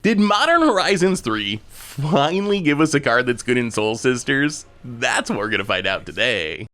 Did Modern Horizons 3 finally give us a card that's good in Soul Sisters? That's what we're gonna find out today.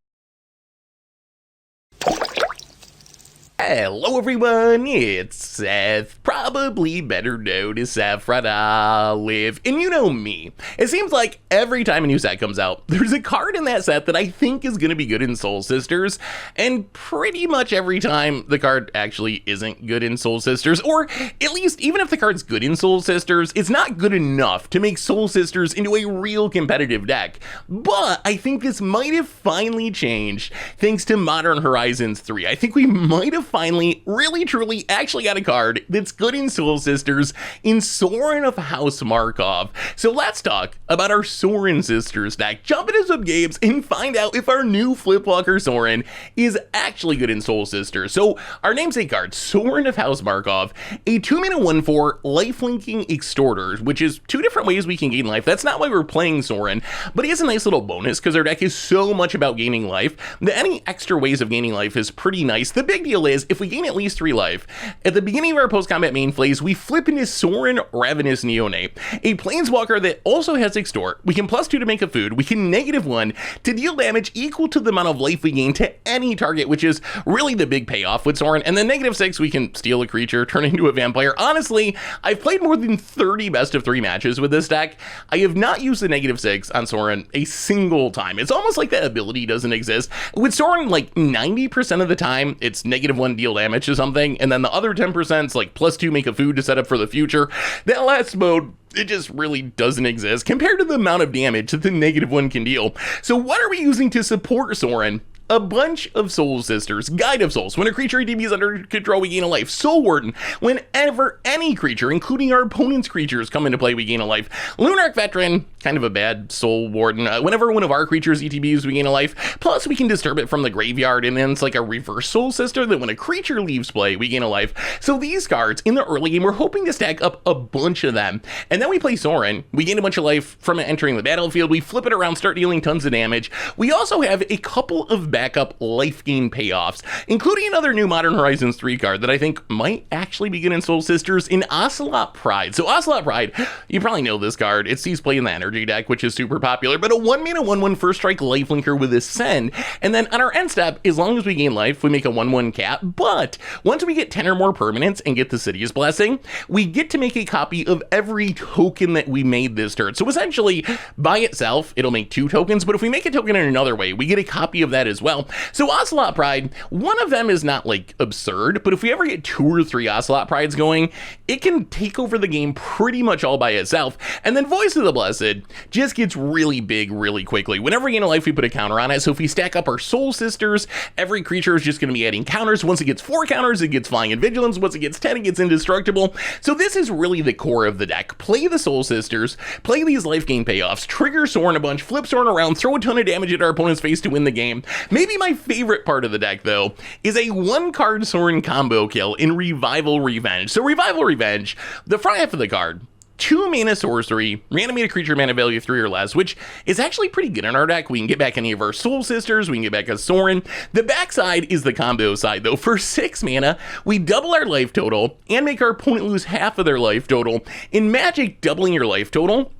Hello everyone, it's Seth, probably better known as Saffron Olive, and you know me. It seems like every time a new set comes out, there's a card in that set that I think is going to be good in Soul Sisters, and pretty much every time the card actually isn't good in Soul Sisters, or at least even if the card's good in Soul Sisters, it's not good enough to make Soul Sisters into a real competitive deck. But I think this might have finally changed thanks to Modern Horizons 3. I think we might have finally, really truly actually got a card that's good in Soul Sisters in Sorin of House Markov. So let's talk about our Sorin Sisters deck, jump into some games, and find out if our new Flipwalker Sorin is actually good in Soul Sisters. So our namesake card, Sorin of House Markov, a 2-mana 1/4 lifelinking extorter, which is two different ways we can gain life. That's not why we're playing Sorin, but he has a nice little bonus because our deck is so much about gaining life that any extra ways of gaining life is pretty nice. The big deal is if we gain at least 3 life, at the beginning of our post-combat main phase, we flip into Sorin Ravenous Neonate, a planeswalker that also has extort. We can +2 to make a food. We can -1 to deal damage equal to the amount of life we gain to any target, which is really the big payoff with Sorin. And then -6, we can steal a creature, turn into a vampire. Honestly, I've played more than 30 best of 3 matches with this deck. I have not used the -6 on Sorin a single time. It's almost like that ability doesn't exist. With Sorin, like 90% of the time, it's -1 deal damage to something, and then the other 10% is like +2 make a food to set up for the future. That last mode, it just really doesn't exist compared to the amount of damage that the -1 can deal. So what are we using to support Sorin? A bunch of Soul Sisters. Guide of Souls. When a creature ETB is under control, we gain a life. Soul Warden. Whenever any creature, including our opponent's creatures, come into play, we gain a life. Lunarch Veteran. Kind of a bad Soul Warden. Whenever one of our creatures ETBs, we gain a life. Plus, we can disturb it from the graveyard, and then it's like a reverse Soul Sister that when a creature leaves play, we gain a life. So these cards, in the early game, we're hoping to stack up a bunch of them. And then we play Sorin. We gain a bunch of life from it entering the battlefield. We flip it around, start dealing tons of damage. We also have a couple of backup life gain payoffs, including another new Modern Horizons 3 card that I think might actually begin in Soul Sisters in Ocelot Pride. So Ocelot Pride, you probably know this card. It sees play in the energy deck, which is super popular, but a 1-mana 1/1 first strike lifelinker with Ascend. And then on our end step, as long as we gain life, we make a 1/1 cap. But once we get 10 or more permanents and get the City's Blessing, we get to make a copy of every token that we made this turn. So essentially, by itself, it'll make 2 tokens, but if we make a token in another way, we get a copy of that as well. So Ocelot Pride, one of them is not like absurd, but if we ever get 2 or 3 Ocelot Prides going, it can take over the game pretty much all by itself. And then Voice of the Blessed just gets really big really quickly. Whenever we gain a life, we put a counter on it. So if we stack up our Soul Sisters, every creature is just going to be adding counters. Once it gets 4 counters, it gets Flying and Vigilance. Once it gets 10, it gets Indestructible. So this is really the core of the deck. Play the Soul Sisters, play these life gain payoffs, trigger Sorin a bunch, flip Sorin around, throw a ton of damage at our opponent's face to win the game. Maybe my favorite part of the deck, though, is a 1-card Sorin combo kill in Revival Revenge. So Revival Revenge, the front half of the card, 2-mana sorcery, reanimate a creature mana value 3 or less, which is actually pretty good in our deck. We can get back any of our Soul Sisters, we can get back a Sorin. The backside is the combo side, though. For 6 mana, we double our life total and make our opponent lose half of their life total. In Magic, doubling your life total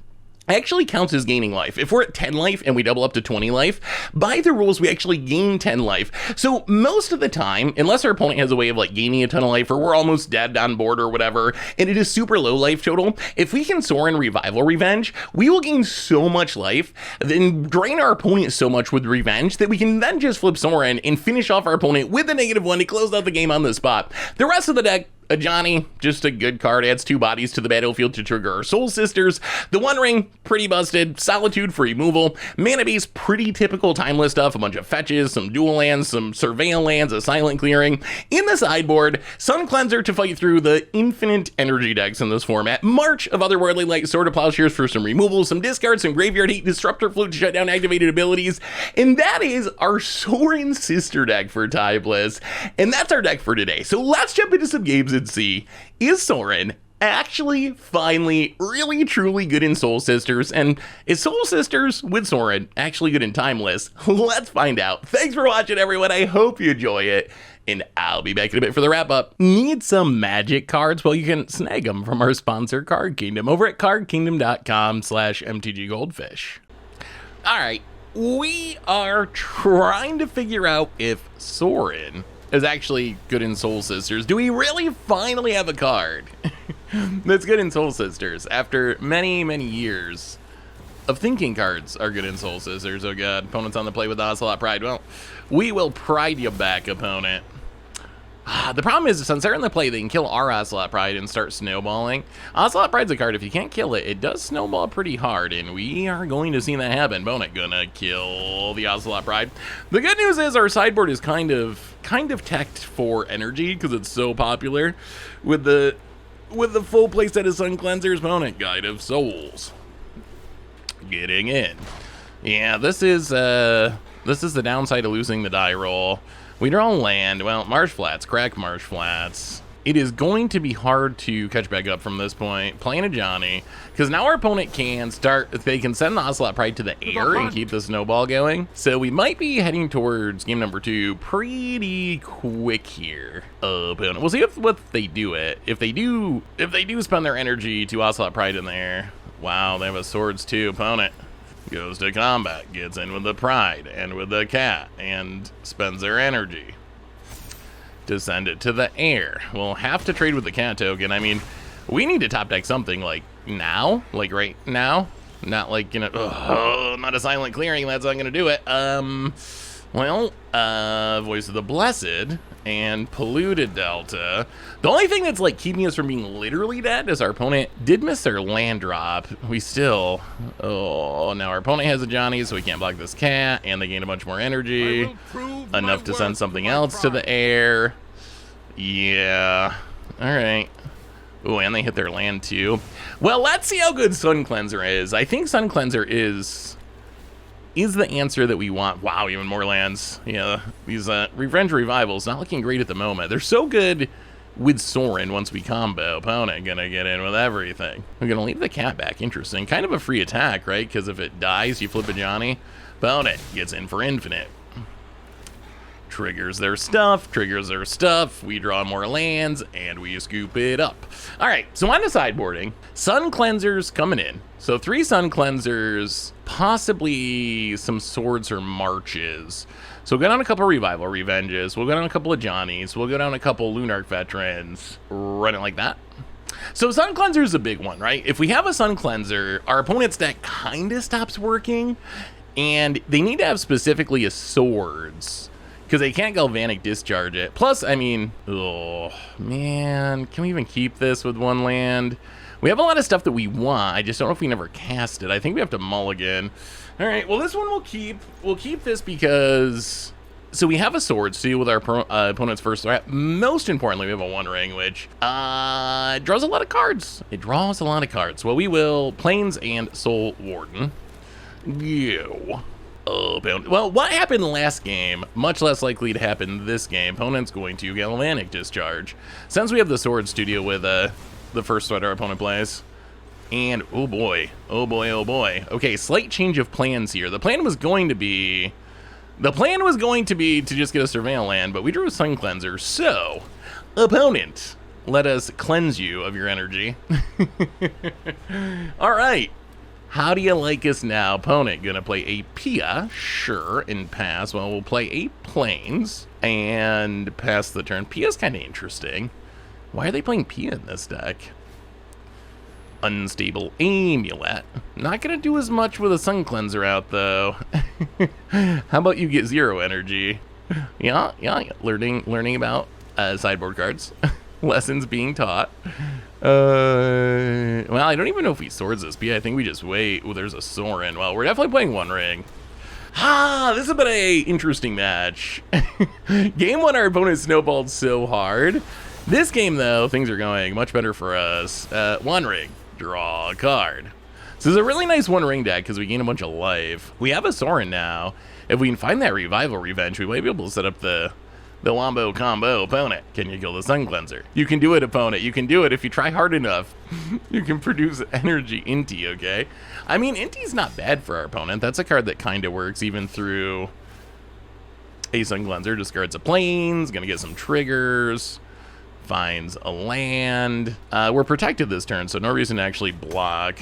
actually counts as gaining life. If we're at 10 life and we double up to 20 life, by the rules, we actually gain 10 life. So most of the time, unless our opponent has a way of like gaining a ton of life or we're almost dead on board or whatever, and it is super low life total, if we can Sorin Revival Revenge, we will gain so much life, then drain our opponent so much with Revenge that we can then just flip Sorin and finish off our opponent with a -1 to close out the game on the spot. The rest of the deck, a Johnny, just a good card, adds 2 bodies to the battlefield to trigger our Soul Sisters. The One Ring, pretty busted. Solitude for removal. Mana base, pretty typical timeless stuff. A bunch of fetches, some dual lands, some surveil lands, a silent clearing. In the sideboard, Sun Cleanser to fight through the infinite energy decks in this format. March of Otherworldly Light, Sword of Plowshares for some removal, some discards, some Graveyard Heat, Disruptor Flute to shut down activated abilities. And that is our Sorin Sister deck for Timeless. And that's our deck for today. So let's jump into some games and see, is Sorin actually finally really truly good in Soul Sisters? And is Soul Sisters with Sorin actually good in Timeless? Let's find out. Thanks for watching, everyone. I hope you enjoy it. and I'll be back in a bit for the wrap up. Need some magic cards? Well, you can snag them from our sponsor, Card Kingdom, over at cardkingdom.com/mtggoldfish. All right, we are trying to figure out if Sorin is actually good in Soul Sisters. Do we really finally have a card that's good in Soul Sisters after many, many years of thinking cards are good in Soul Sisters? Oh god, opponent's on the play with Ocelot Pride. Well, we will pride you back, opponent. The problem is, since they're in the play, they can kill our Ocelot Pride and start snowballing. Ocelot Pride's a card, if you can't kill it, it does snowball pretty hard, and we are going to see that happen. Opponent gonna kill the Ocelot Pride. The good news is our sideboard is kind of teched for energy, because it's so popular. With the full playset of Sun Cleansers, opponent Guide of Souls getting in. Yeah, this is the downside of losing the die roll. We draw land. Well, Marsh Flats, crack Marsh Flats. It is going to be hard to catch back up from this point. Playing a Johnny, because now our opponent can start, they can send the Ocelot Pride to the air and keep the snowball going. So we might be heading towards game number 2 pretty quick here. Opponent, we'll see what they do it. If they do spend their energy to Ocelot Pride in there. Wow, they have a swords too. Opponent goes to combat, gets in with the Pride and with the cat, and spends their energy to send it to the air. We'll have to trade with the cat token. I mean, we need to top deck something like now, like right now. Not like, you know, not a silent clearing, that's not gonna do it. Well, Voice of the Blessed and Polluted Delta. The only thing that's like keeping us from being literally dead is our opponent did miss their land drop. We still, now our opponent has a Johnny, so we can't block this cat, and they gain a bunch more energy. Enough to send something else to the air. Yeah, all right. Oh, and they hit their land too. Well, let's see how good Sun Cleanser is. I think Sun Cleanser is the answer that we want. Wow, even more lands. Yeah, these Revenge Revivals not looking great at the moment. They're so good with Sorin once we combo. Opponent gonna get in with everything. We're gonna leave the cat back. Interesting. Kind of a free attack, right? Because if it dies, you flip a Johnny. Opponent gets in for infinite. Triggers their stuff, we draw more lands, and we scoop it up. All right, so on to sideboarding. Sun Cleansers coming in. So 3 Sun Cleansers, possibly some Swords or Marches. So we'll go down a couple Revival Revenges, we'll go down a couple of Johnnies, we'll go down a couple Lunarch Veterans, run it like that. So Sun Cleanser is a big one, right? If we have a Sun Cleanser, our opponent's deck kind of stops working, and they need to have specifically a Swords, because they can't Galvanic Discharge it. Plus, I mean, oh man, can we even keep this with 1 land? We have a lot of stuff that we want. I just don't know if we never cast it. I think we have to mulligan. All right, well, this one we'll keep. We'll keep this because, so we have a Swords too with our opponent's first threat. Most importantly, we have a One Ring, which draws a lot of cards. It draws a lot of cards. Well, we will Plains and Soul Warden. Go. Well, what happened last game, much less likely to happen this game. Opponent's going to Galvanic Discharge. Since we have the Swords to deal with the first threat our opponent plays. And, oh boy. Okay, slight change of plans here. The plan was going to be to just get a Surveil land, but we drew a Sun Cleanser. So, opponent, let us cleanse you of your energy. All right. How do you like us now? Opponent gonna play a Pia, sure, and pass. Well, we'll play a Plains and pass the turn. Pia's kind of interesting. Why are they playing Pia in this deck? Unstable Amulet. Not gonna do as much with a Sun Cleanser out, though. How about you get 0 energy? Yeah, learning about sideboard cards. Lessons being taught. Well, I don't even know if he swords this Pia. I think we just wait. Oh, there's a Sorin. Well, we're definitely playing One Ring. This has been a interesting match. Game 1, our opponent snowballed so hard. This game, though, things are going much better for us. One Ring, draw a card. So this is a really nice One Ring deck because we gain a bunch of life. We have a Sorin now. If we can find that Revival Revenge, we might be able to set up the Wombo combo. Opponent, can you kill the Sun Cleanser? You can do it, opponent. You can do it if you try hard enough. You can produce energy Inti, okay? I mean, Inti's not bad for our opponent. That's a card that kind of works even through A Sun Cleanser discards a plains, gonna get some triggers, finds a land. We're protected this turn, so no reason to actually block.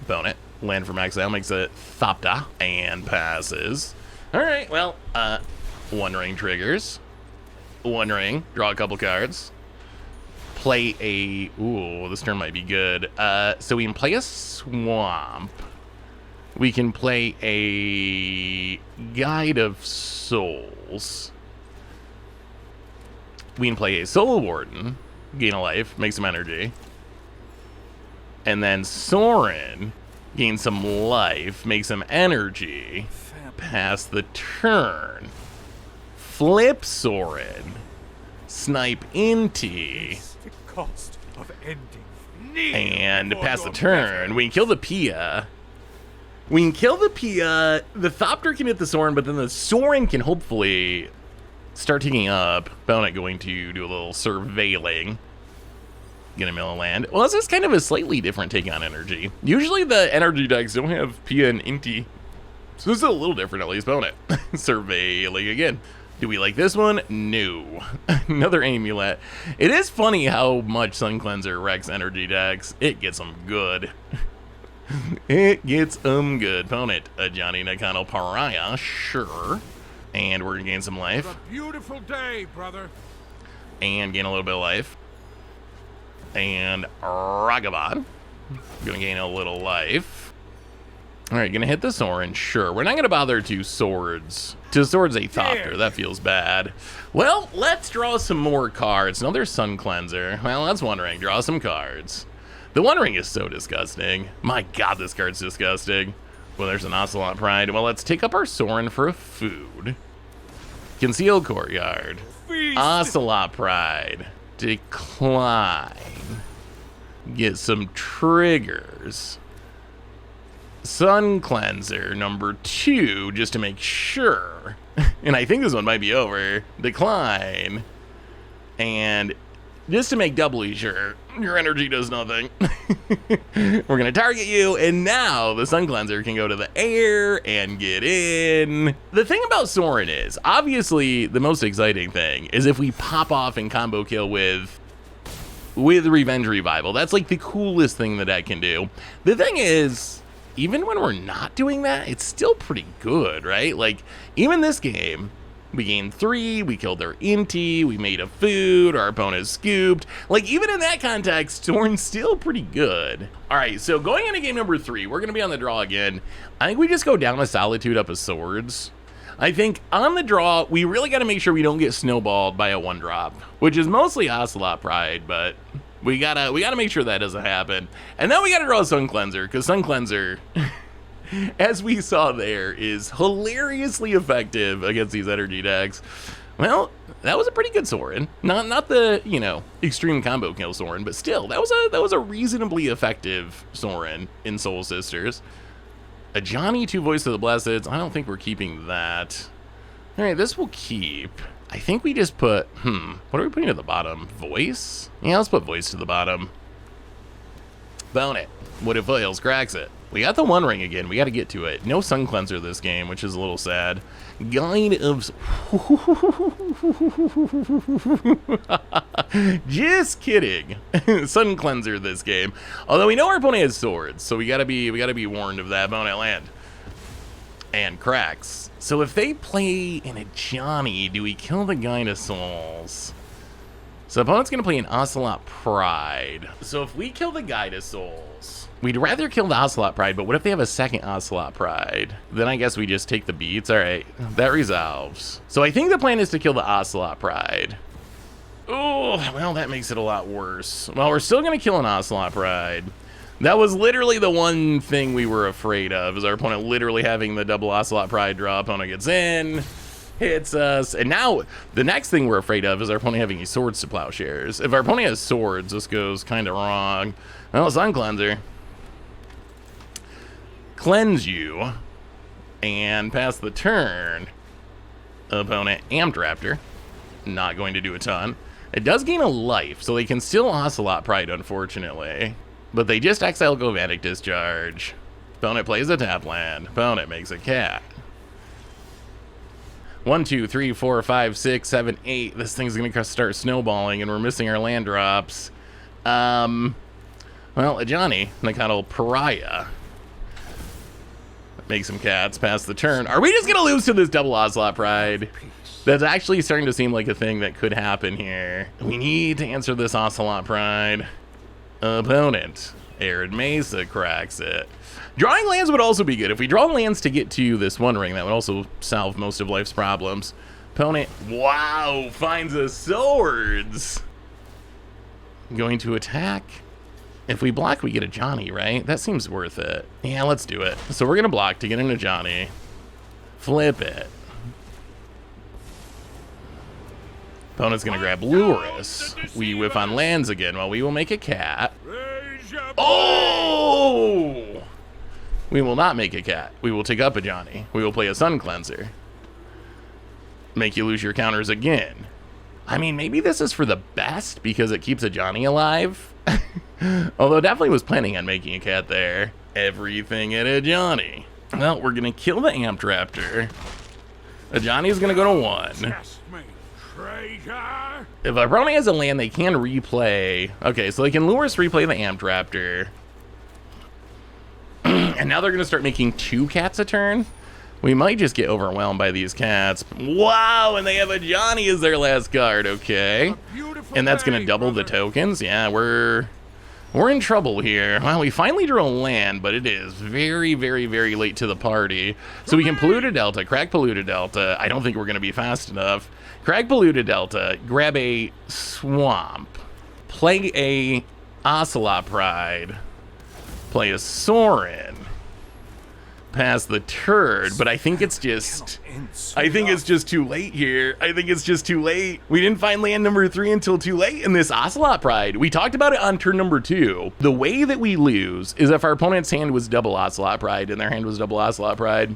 Bone it. Land from exile makes it Thopta and passes. Alright, well, One Ring triggers. One Ring, draw a couple cards. Play a... Ooh, this turn might be good. So we can play a Swamp. We can play a Guide of Souls. We can play a Soul Warden. Gain a life, make some energy. And then Sorin, gain some life, make some energy. Pass the turn. Flip Sorin. Snipe Inti. The cost of ending. And pass the turn. We can kill the Pia. We can kill the Pia. The Thopter can hit the Sorin, but then the Sorin can hopefully start taking up. Bonnet going to do a little surveilling. Gonna mill a land. Well, this is kind of a slightly different take on energy. Usually the energy decks don't have Pia and Inti. So this is a little different, at least, Bonnet. Surveilling again. Do we like this one? No. Another amulet. It is funny how much Sun Cleanser wrecks energy decks. It gets them good. It gets them good. Opponent, a Johnny Nakano Pariah, sure. And we're gonna gain some life. It's a beautiful day, brother. And gain a little bit of life. And Ragavan. Gonna gain a little life. Alright, gonna hit the Sorin, sure. We're not gonna bother to swords. To swords a Thopter, that feels bad. Well, let's draw some more cards. Another Sun Cleanser. Well, that's One Ring. Draw some cards. The One Ring is so disgusting. My god, this card's disgusting. Well, there's an Ocelot Pride. Well, let's take up our Sorin for a food. Concealed Courtyard. Feast. Ocelot Pride. Decline. Get some triggers. Sun Cleanser number 2, just to make sure. And I think this one might be over. Decline. And just to make doubly sure, your energy does nothing. We're going to target you, and now the Sun Cleanser can go to the air and get in. The thing about Sorin is, obviously, the most exciting thing is if we pop off and combo kill with Revenge Revival. That's like the coolest thing the deck can do. The thing is, even when we're not doing that, it's still pretty good, right? Like, even this game, we gained 3, we killed their Inti, we made a food, our opponent scooped. Like, even in that context, Sorin's still pretty good. All right, so going into game number 3, we're going to be on the draw again. I think we just go down a Solitude, up a Swords. I think on the draw, we really got to make sure we don't get snowballed by a 1-drop, which is mostly Ocelot Pride, but we gotta make sure that doesn't happen. And then we gotta draw a Sun Cleanser, because Sun Cleanser, as we saw there, is hilariously effective against these energy decks. Well, that was a pretty good Sorin. Not the, you know, extreme combo kill Sorin, but still, that was a reasonably effective Sorin in Soul Sisters. A Johnny, 2 Voice of the Blesseds. I don't think we're keeping that. All right, this will keep. I think we just put, what are we putting at the bottom? Voice? Yeah, let's put Voice to the bottom. Bone it. What if Hills cracks it? We got the One Ring again. We got to get to it. No Sun Cleanser this game, which is a little sad. Guide of... Just kidding. Sun Cleanser this game. Although we know our opponent has swords, so we gotta be warned of that. Bone at land. And cracks. So if they play in a Johnny, do we kill the Guide of Souls? So the opponent's going to play an Ocelot Pride. So if we kill the Guide of Souls, we'd rather kill the Ocelot Pride, but what if they have a second Ocelot Pride? Then I guess we just take the beats. All right, that resolves. So I think the plan is to kill the Ocelot Pride. Oh, well, that makes it a lot worse. Well, we're still going to kill an Ocelot Pride. That was literally the one thing we were afraid of, is our opponent literally having the double Ocelot Pride draw. Opponent gets in, hits us, and now the next thing we're afraid of is our opponent having swords to Plowshares. If our opponent has swords, this goes kind of wrong. Well, Sun Cleanser. Cleanse you, and pass the turn. Opponent Amped Raptor. Not going to do a ton. It does gain a life, so they can still Ocelot Pride, unfortunately. But they just exile Galvanic Discharge. Opponent plays a tap land. Opponent makes a cat. 1, 2, 3, 4, 5, 6, 7, 8. This thing's gonna start snowballing, and we're missing our land drops. Well, a Johnny, Nakano Pariah. Make some cats, pass the turn. Are we just gonna lose to this double Ocelot Pride? That's actually starting to seem like a thing that could happen here. We need to answer this Ocelot Pride. Opponent. Arid Mesa cracks it. Drawing lands would also be good. If we draw lands to get to this One Ring, that would also solve most of life's problems. Opponent, wow, finds us swords. Going to attack. If we block, we get a Johnny, right? That seems worth it. Yeah, let's do it. So we're gonna block to get into Johnny. Flip it. Opponent's gonna grab Luris. We whiff on lands again while we will make a cat. Oh! We will not make a cat. We will take up a Johnny. We will play a Sun Cleanser. Make you lose your counters again. I mean, maybe this is for the best because it keeps a Johnny alive. Although definitely was planning on making a cat there. Everything at a Johnny. Well, we're gonna kill the Amped Raptor. A Johnny's gonna go to 1. If our opponent has a land, they can replay. Okay, so they can lure us, replay the Amped Raptor. And now they're gonna start making 2 cats a turn. We might just get overwhelmed by these cats. Wow, and they have a Johnny as their last card, okay. And that's gonna double the tokens. Yeah, we're in trouble here. Well, we finally drew a land, but it is very, very, very late to the party. So we can Polluted Delta, crack Polluted Delta. I don't think we're gonna be fast enough. Crack Polluted Delta, grab a Swamp, play a Ocelot Pride, play a Sorin, pass the turd, but I think it's just too late here. I think it's just too late. We didn't find land number 3 until too late in this Ocelot Pride. We talked about it on turn number 2. The way that we lose is if our opponent's hand was double Ocelot Pride and their hand was double Ocelot Pride.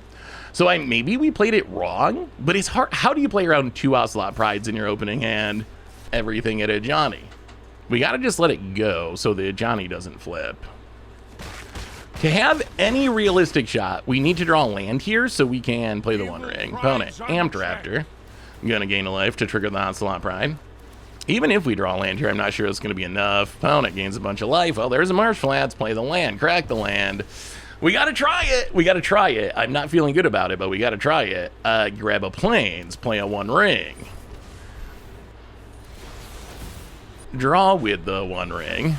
So maybe we played it wrong, but it's hard. How do you play around 2 Ocelot Prides in your opening hand? Everything at a Johnny. We gotta just let it go so the Johnny doesn't flip. To have any realistic shot, we need to draw a land here so we can play the One Ring. Opponent, Amped Raptor. I'm gonna gain a life to trigger the Ocelot Pride. Even if we draw a land here, I'm not sure it's gonna be enough. Opponent gains a bunch of life. Well, there's a Marsh Flats, play the land, crack the land. We gotta try it. We gotta try it. I'm not feeling good about it, but we gotta try it. Grab a Plains, play a One Ring. Draw with the One Ring.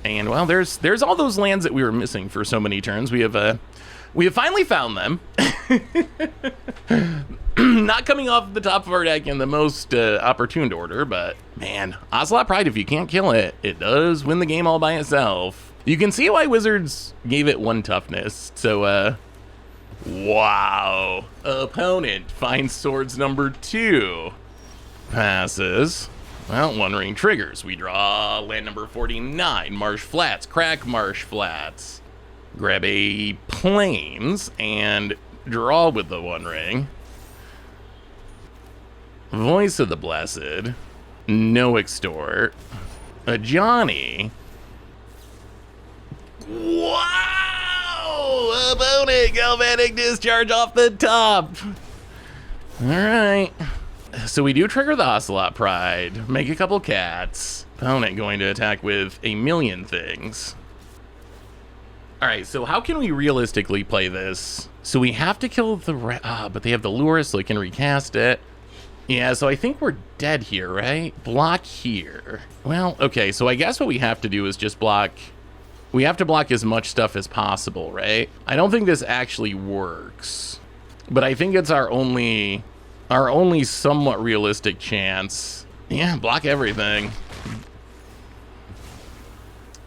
And well, there's all those lands that we were missing for so many turns. We have finally found them. Not coming off the top of our deck in the most opportune order, but man, Ocelot Pride, if you can't kill it, it does win the game all by itself. You can see why Wizards gave it 1 toughness. So, wow. Opponent finds swords number 2. Passes. Well, One Ring triggers. We draw land number 49. Marsh Flats. Crack Marsh Flats. Grab a Plains and draw with the One Ring. Voice of the Blessed. No Extort. A Johnny. Wow! Opponent, Galvanic Discharge off the top. All right. So we do trigger the Ocelot Pride, make a couple cats. Opponent going to attack with a million things. All right, so how can we realistically play this? So we have to kill the but they have the lure, so they can recast it. Yeah, so I think we're dead here, right? Block here. Well, okay, so I guess what we have to do is just block. We have to block as much stuff as possible, right? I don't think this actually works, but I think it's our only somewhat realistic chance. Yeah, block everything.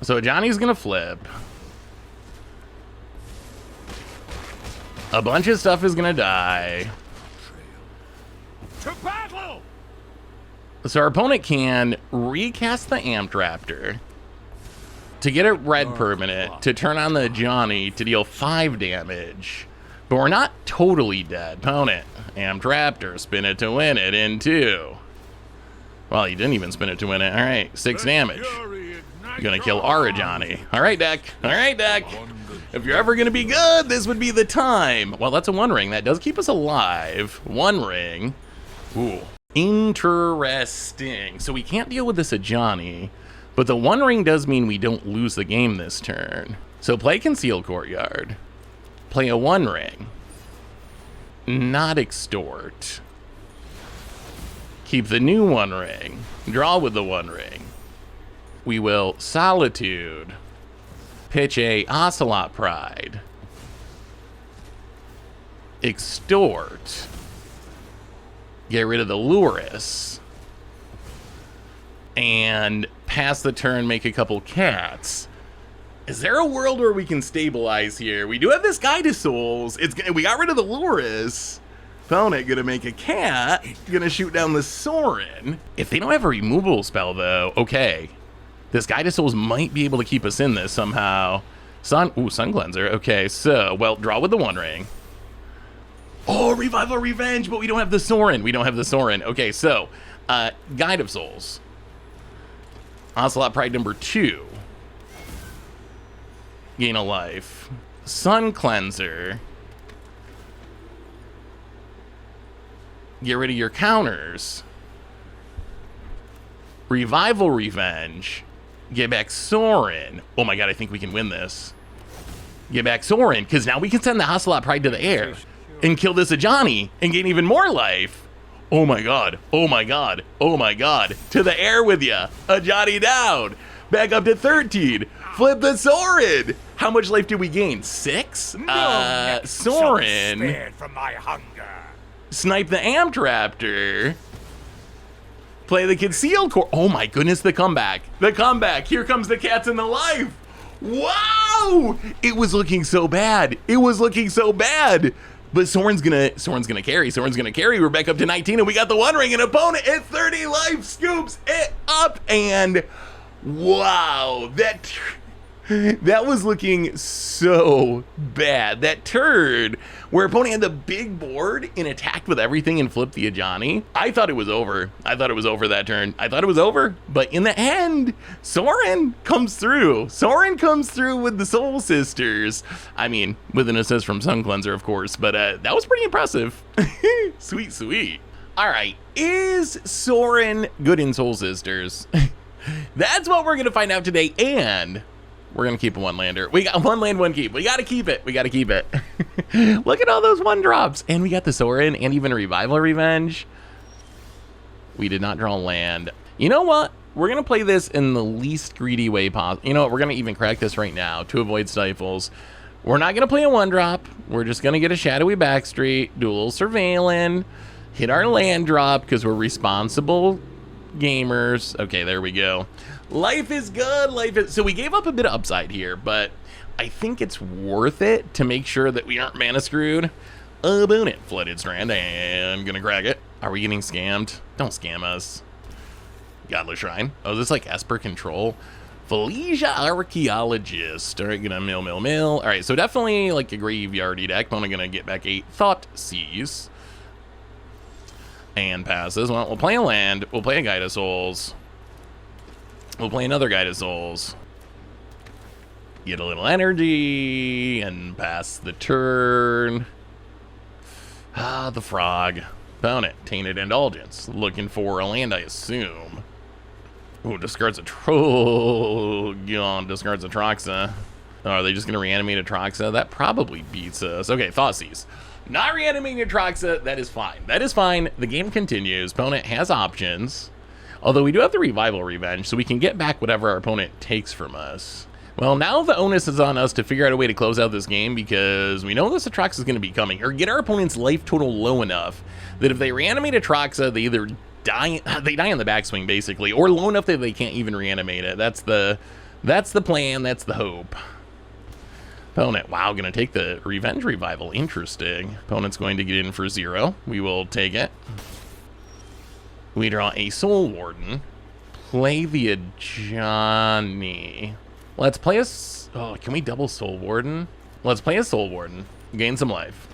So Johnny's gonna flip. A bunch of stuff is gonna die. To battle! So our opponent can recast the Amped Raptor to get a red permanent to turn on the Johnny to deal 5 damage. But we're not totally dead. Opponent, Amped Raptor, spin it to win it in 2. Well, he didn't even spin it to win it. All right, 6 damage. Gonna kill our Johnny. All right, deck. All right, deck. If you're ever gonna be good, this would be the time. Well, that's a 1 ring. That does keep us alive. 1 ring. Ooh. Interesting. So we can't deal with this Ajani, but the 1 ring does mean we don't lose the game this turn. So play Conceal Courtyard. Play a 1 ring. Not Extort. Keep the new 1 ring. Draw with the 1 ring. We will Solitude. Pitch a Ocelot Pride. Extort. Get rid of the Luris. And pass the turn, make a couple cats. Is there a world where we can stabilize here? We do have this Guide to Souls. We got rid of the Luris. Opponent gonna make a cat. Gonna shoot down the Sorin. If they don't have a removal spell though, okay. This Guide to Souls might be able to keep us in this somehow. Sun Cleanser. Okay, so, well, draw with the 1 ring. Oh, Revival Revenge, but we don't have the Sorin. We don't have the Sorin. Okay, so, Guide of Souls. Ocelot Pride number 2. Gain a life. Sun Cleanser. Get rid of your counters. Revival Revenge. Get back Sorin. Oh my god, I think we can win this. Get back Sorin, because now we can send the Ocelot Pride to the air and kill this Ajani and gain even more life. Oh my god. Oh my god. Oh my god. To the air with ya. Ajani down. Back up to 13. Flip the Sorin. How much life did we gain? 6? Sorin. Spared from my hunger. Snipe the Amtraptor. Play the Conceal Core. Oh my goodness, the comeback. The comeback. Here comes the cats and the life. Wow! It was looking so bad. It was looking so bad. But Sorin's gonna carry. Sorin's gonna carry. We're back up to 19 and we got the 1 ring, and opponent at 30 life scoops it up, and wow, that was looking so bad. That turd where opponent had the big board and attacked with everything and flipped the Ajani. I thought it was over. I thought it was over that turn. I thought it was over. But in the end, Sorin comes through. Sorin comes through with the Soul Sisters. I mean, with an assist from Sun Cleanser, of course. But that was pretty impressive. Sweet, sweet. All right. Is Sorin good in Soul Sisters? That's what we're going to find out today. And we're going to keep a 1-lander. We got 1 land, 1 keep. We got to keep it. We got to keep it. Look at all those 1-drops. And we got the Sorin and even a Revival Revenge. We did not draw land. You know what? We're going to play this in the least greedy way possible. You know what? We're going to even crack this right now to avoid stifles. We're not going to play a 1-drop. We're just going to get a Shadowy Backstreet, do a little surveilling, hit our land drop because we're responsible gamers. Okay, there we go. Life is good. Life is... So we gave up a bit of upside here, but I think it's worth it to make sure that we aren't mana screwed. Opponent Flooded Strand, and gonna crack it. Are we getting scammed? Don't scam us. Godless Shrine. Oh, is this like Esper Control? Felicia Archaeologist. All right, gonna mill. All right, so definitely like a graveyardy deck. Opponent gonna get back a Thought Seize. And passes. Well, we'll play a land. We'll play a Guide of Souls. We'll play another Guide of Souls. Get a little energy and pass the turn. Ah, the frog. Found it. Tainted Indulgence. Looking for a land, I assume. Ooh, discards a Trogon. Discards a Troxa. Oh, are they just going to reanimate a Troxa? That probably beats us. Okay, Thoughtseize. Not reanimating a Troxa. That is fine. That is fine. The game continues. Opponent has options. Although we do have the Revival Revenge, so we can get back whatever our opponent takes from us. Well, now the onus is on us to figure out a way to close out this game because we know this Atroxa is going to be coming, or get our opponent's life total low enough that if they reanimate Atroxa, they either die on the backswing, basically, or low enough that they can't even reanimate it. That's the plan. That's the hope. Opponent, wow, going to take the Revenge Revival. Interesting. Opponent's going to get in for 0. We will take it. We draw a Soul Warden. Play the Ajani. Let's play a... Oh, can we double Soul Warden? Let's play a Soul Warden. Gain some life.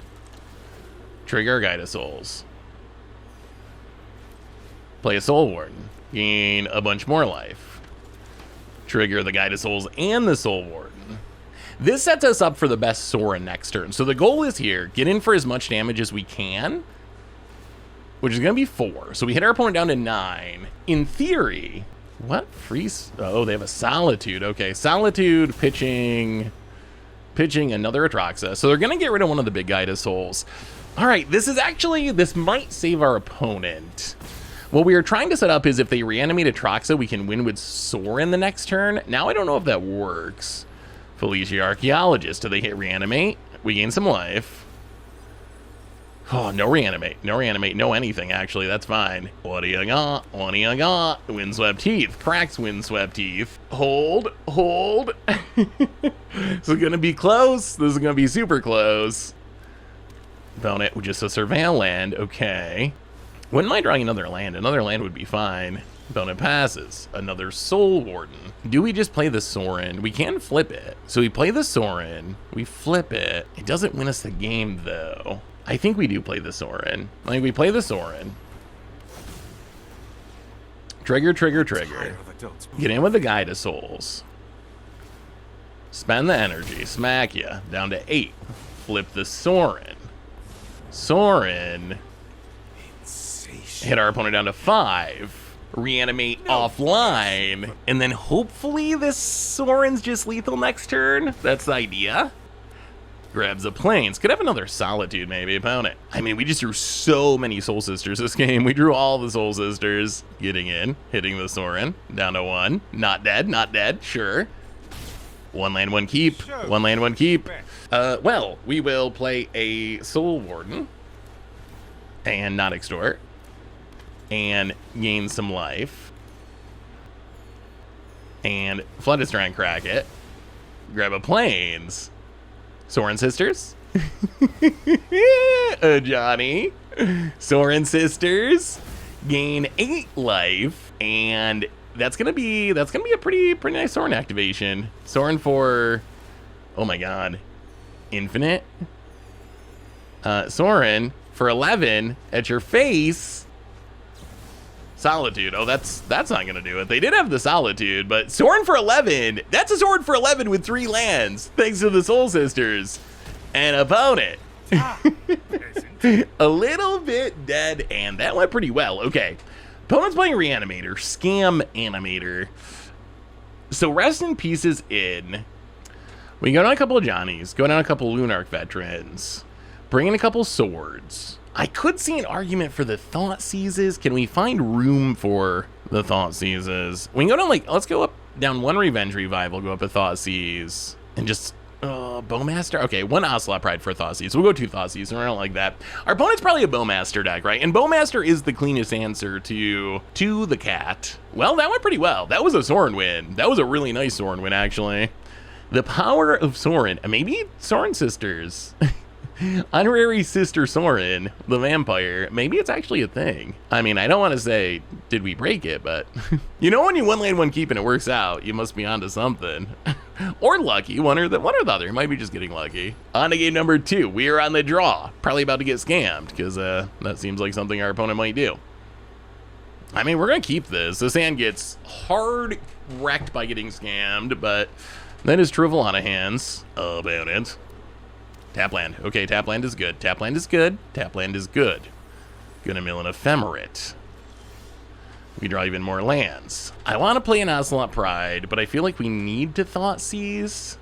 Trigger Guide of Souls. Play a Soul Warden. Gain a bunch more life. Trigger the Guide of Souls and the Soul Warden. This sets us up for the best Sorin next turn. So the goal is here, get in for as much damage as we can, which is going to be 4. So we hit our opponent down to 9. In theory, what? Freeze? Oh, they have a Solitude. Okay, Solitude pitching another Atraxa. So they're going to get rid of one of the big Gaida Souls. All right, this might save our opponent. What we are trying to set up is if they reanimate Atraxa, we can win with Sorin the next turn. Now I don't know if that works. Felicia Archaeologist, do they hit reanimate? We gain some life. Oh, no reanimate, no anything, actually, that's fine. What do you got? Windswept Teeth, cracks Windswept Teeth. Hold. This is gonna be close. This is gonna be super close. Opponent with just a Surveil land, okay. Wouldn't mind drawing another land would be fine. Opponent passes, another Soul Warden. Do we just play the Sorin? We can flip it. So we play the Sorin, we flip it. It doesn't win us the game though. I think we do play the Sorin. Like, we play the Sorin. Trigger. Get in with the Gaida Souls. Spend the energy, smack ya, down to 8. Flip the Sorin. Hit our opponent down to 5. Reanimate offline. And then hopefully this Sorin's just lethal next turn. That's the idea. Grabs the planes. Could have another Solitude, maybe, opponent. I mean, we just drew so many Soul Sisters this game. We drew all the Soul Sisters. Getting in, hitting the Sorin. Down to 1. Not dead, sure. 1 land, 1 keep. 1 land, 1 keep. Well, we will play a Soul Warden. And not extort. And gain some life. And Flooded Strand, crack it. Grab a planes. Sorin Sisters. Johnny. Sorin Sisters. Gain 8 life. And that's gonna be a pretty nice Sorin activation. Sorin for, oh my god, infinite. Sorin for 11 at your face. Solitude. Oh, that's not gonna do it. They did have the Solitude, but Sorin for 11. That's a Sorin for 11 with 3 lands, thanks to the Soul Sisters. And opponent. A little bit dead, and that went pretty well. Okay. Opponent's playing Reanimator, Scam Animator. So Rest in Peace is in. We go down a couple of Johnnies, go down a couple of Lunarch Veterans, bring in a couple Swords. I could see an argument for the Thought Seizes. Can we find room for the Thought Seizes? We can go down, like, let's go up down 1 Revenge Revival, go up a Thought Seize, and just, Bowmaster? Okay, 1 Ocelot Pride for a Thought Seize. We'll go 2 Thought Seize, and I don't like that. Our opponent's probably a Bowmaster deck, right? And Bowmaster is the cleanest answer to the cat. Well, that went pretty well. That was a Sorin win. That was a really nice Sorin win, actually. The power of Sorin. Maybe Sorin Sisters. Honorary Sister Sorin, the vampire. Maybe it's actually a thing. I mean, I don't want to say, did we break it, but you know, when you 1 land 1 keep and it works out, you must be onto something. Or lucky, one or the other. Might be just getting lucky. On to game number 2. We are on the draw. Probably about to get scammed, because that seems like something our opponent might do. I mean, we're going to keep this. This hand gets hard wrecked by getting scammed, but that is true of a lot of hands. About it. Tap land. Okay, tap land is good. Tap land is good. Tap land is good. Gonna mill an Ephemerate. We draw even more lands. I want to play an Ocelot Pride, but I feel like we need to Thought Seize.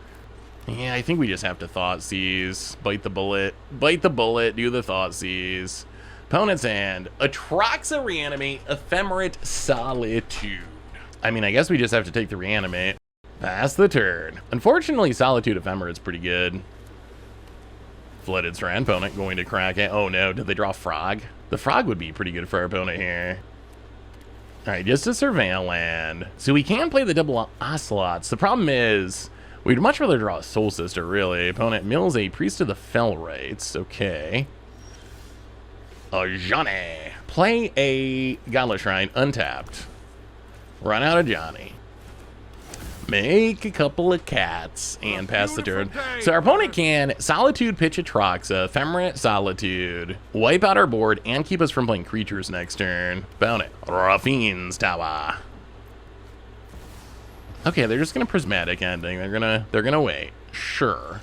Yeah, I think we just have to Thought Seize. Bite the bullet. Bite the bullet. Do the Thought Seize. Opponent's hand. Atraxa Reanimate. Ephemerate Solitude. I mean, I guess we just have to take the Reanimate. Pass the turn. Unfortunately, Solitude Ephemerate's pretty good. Flooded Strand, opponent going to crack it. Oh no, did they draw Frog? The Frog would be pretty good for our opponent here. Alright, just a Surveil land. So we can play the double Ocelots. The problem is, we'd much rather draw a Soul Sister, really. Opponent mills a Priest of the Fell Rites. Okay. Johnny. Play a Godless Shrine, untapped. Run out of Johnny. Make a couple of cats and pass the turn. So our opponent can Solitude, pitch Atraxa, Ephemerate, Solitude, wipe out our board, and keep us from playing creatures next turn. Opponent, Raffine's Tower. Okay, they're just gonna prismatic ending. They're gonna wait. Sure.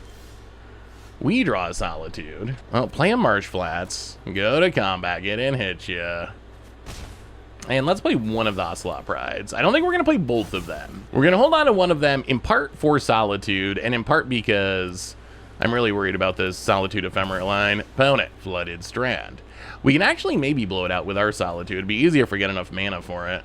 We draw a Solitude. Well, play a Marsh Flats. Go to combat. Get in, hit ya. And let's play one of the Ocelot Prides. I don't think we're gonna play both of them. We're gonna hold on to one of them, in part for Solitude, and in part because I'm really worried about this Solitude Ephemerate line. Opponent, Flooded Strand. We can actually maybe blow it out with our Solitude. It'd be easier if we get enough mana for it.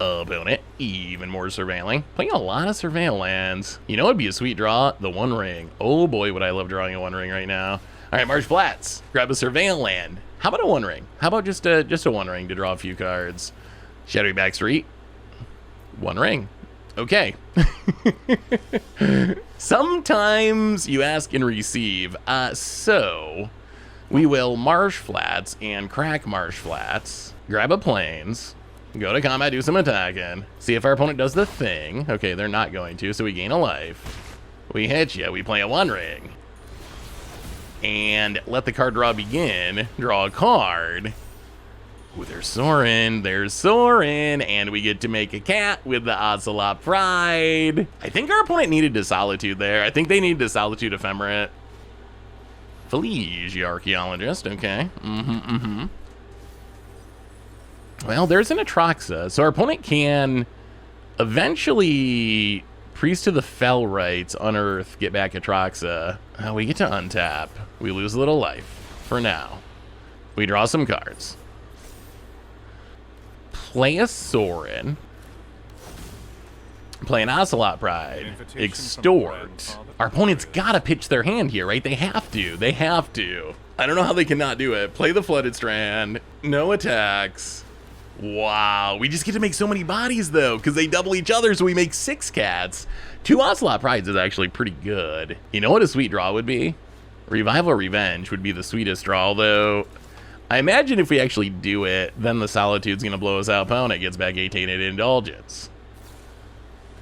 Opponent, even more surveilling. Playing a lot of surveil lands. You know, it'd be a sweet draw, the One Ring. Oh boy, would I love drawing a One Ring right now. All right, Marsh Flats, grab a surveil land. How about a One Ring? How about just a One Ring to draw a few cards? Shadowy Backstreet, One Ring. Okay. Sometimes you ask and receive. So we will Marsh Flats and crack Marsh Flats. Grab a Plains. Go to combat, do some attacking. See if our opponent does the thing. Okay, they're not going to, so we gain a life. We hit you, we play a One Ring. And let the card draw begin. Draw a card. Ooh, there's Sorin, and we get to make a cat with the Ocelot Pride. I think our opponent needed a Solitude there. I think they needed a Solitude Ephemerate. Felice, Archaeologist, okay. Well, there's an Atraxa, so our opponent can eventually Priest to the Fell Rites, unearth, get back Atraxa. We get to untap. We lose a little life for now. We draw some cards. Play a Sorin. Play an Ocelot Pride. Extort. Our opponent's gotta pitch their hand here, right? They have to. They have to. I don't know how they cannot do it. Play the Flooded Strand. No attacks. Wow, we just get to make so many bodies though, because they double each other, so we make 6 cats. 2 Ocelot Prides is actually pretty good. You know what a sweet draw would be? Revival Revenge would be the sweetest draw, although I imagine if we actually do it, then the Solitude's gonna blow us out. Opponent gets back a Tainted Indulgence.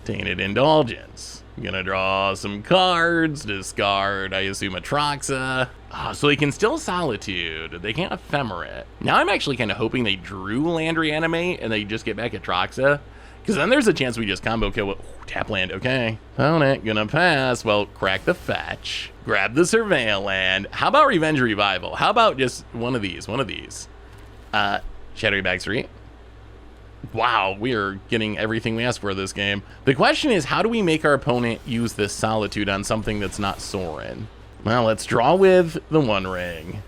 Tainted Indulgence. Gonna draw some cards, discard, I assume, Atraxa. So they can still Solitude. They can't Ephemerate. Now I'm actually kind of hoping they drew Land Reanimate and they just get back Atraxa, because then there's a chance we just combo kill with tap land. Okay. Opponent gonna pass. Well, crack the fetch. Grab the Surveil land. How about Revenge Revival? How about just one of these? Shadowy Backstreet. Wow, we are getting everything we asked for this game. The question is, how do we make our opponent use this Solitude on something that's not Sorin? Well, let's draw with the One Ring.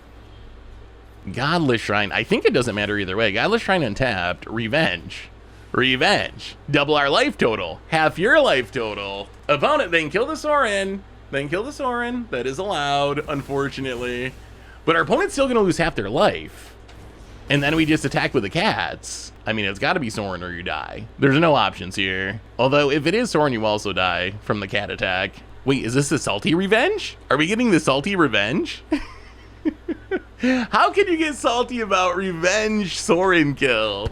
Godless Shrine. I think it doesn't matter either way. Godless Shrine untapped. Revenge. Revenge. Double our life total. Half your life total. Opponent, they can kill the Sorin. That is allowed, unfortunately. But our opponent's still going to lose half their life. And then we just attack with the cats. I mean, it's got to be Sorin or you die. There's no options here. Although, if it is Sorin, you also die from the cat attack. Wait, is this the Salty Revenge? Are we getting the Salty Revenge? How can you get salty about Revenge Sorin kill?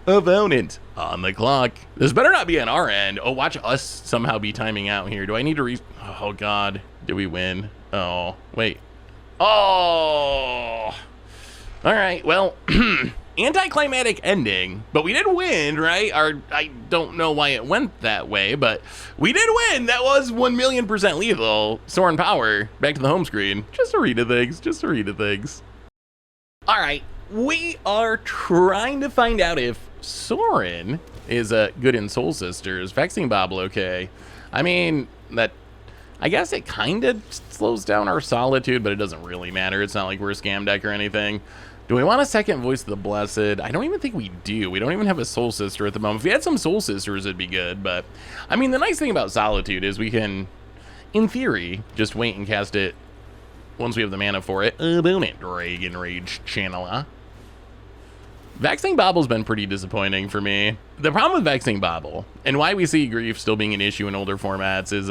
Opponent on the clock. This better not be on our end. Oh, watch us somehow be timing out here. Do I need to oh, God. Did we win? Oh, wait. Oh, all right. Well, anticlimactic ending, but we did win, right? I don't know why it went that way, but we did win. That was 1,000,000% lethal. Sorin power. Back to the home screen. Just to read things. All right. We are trying to find out if Sorin is good in Soul Sisters. Vexing Bobble, okay. I mean, I guess it kind of slows down our Solitude, but it doesn't really matter. It's not like we're a scam deck or anything. Do we want a second Voice of the Blessed? I don't even think we do. We don't even have a Soul Sister at the moment. If we had some Soul Sisters, it'd be good. But, I mean, the nice thing about Solitude is we can, in theory, just wait and cast it once we have the mana for it. Opponent, Dragon Rage Channeler. Vexing Bobble's been pretty disappointing for me. The problem with Vexing Bobble, and why we see Grief still being an issue in older formats, is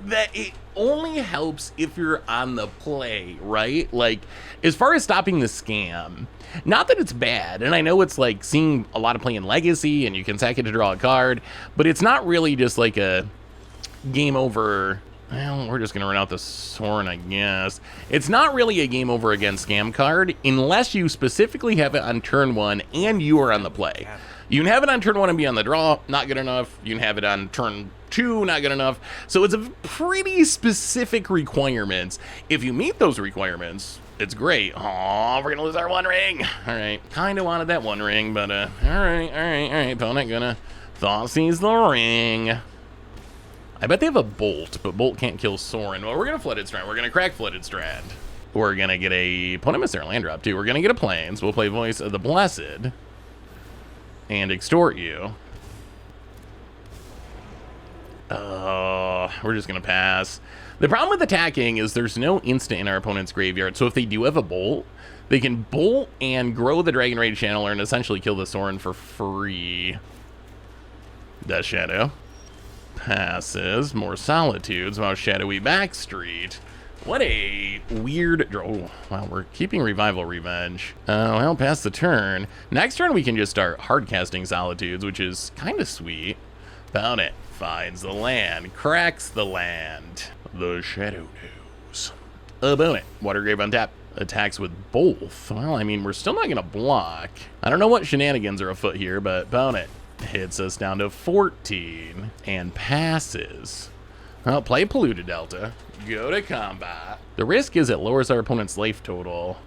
that it only helps if you're on the play, right? Like, as far as stopping the scam, not that it's bad, and I know it's like seeing a lot of play in Legacy, and you can sack it to draw a card, but it's not really just like a game over. Well, we're just going to run out the Sorin, I guess. It's not really a game over against scam card unless you specifically have it on turn 1 and you are on the play. You can have it on turn 1 and be on the draw, not good enough. You can have it on turn 2, not good enough. So it's a pretty specific requirements. If you meet those requirements, it's great. Oh, we're gonna lose our 1 ring. All right, kind of wanted that 1 ring, but all right. Opponent gonna thought sees the ring. I bet they have a Bolt, but Bolt can't kill Sorin. Well, we're gonna Flooded Strand. We're gonna crack Flooded Strand. We're gonna get a opponent missed their land drop too. We're gonna get a Plains. We'll play Voice of the Blessed and extort you. We're just gonna pass. The problem with attacking is there's no instant in our opponent's graveyard, so if they do have a Bolt, they can Bolt and grow the Dragon Rage Channeler and essentially kill the Sorin for free. Death Shadow. Passes. More Solitudes. Wow, Shadowy Backstreet. What a weird draw. Oh, wow, we're keeping Revival Revenge. Well, past the turn. Next turn, we can just start hard casting Solitudes, which is kind of sweet. Found it. Finds the land. Cracks the land. The Shadow News. Opponent. Watergrave on tap. Attacks with both. Well, I mean, we're still not going to block. I don't know what shenanigans are afoot here, but opponent hits us down to 14 and passes. Well, play Polluted Delta. Go to combat. The risk is it lowers our opponent's life total.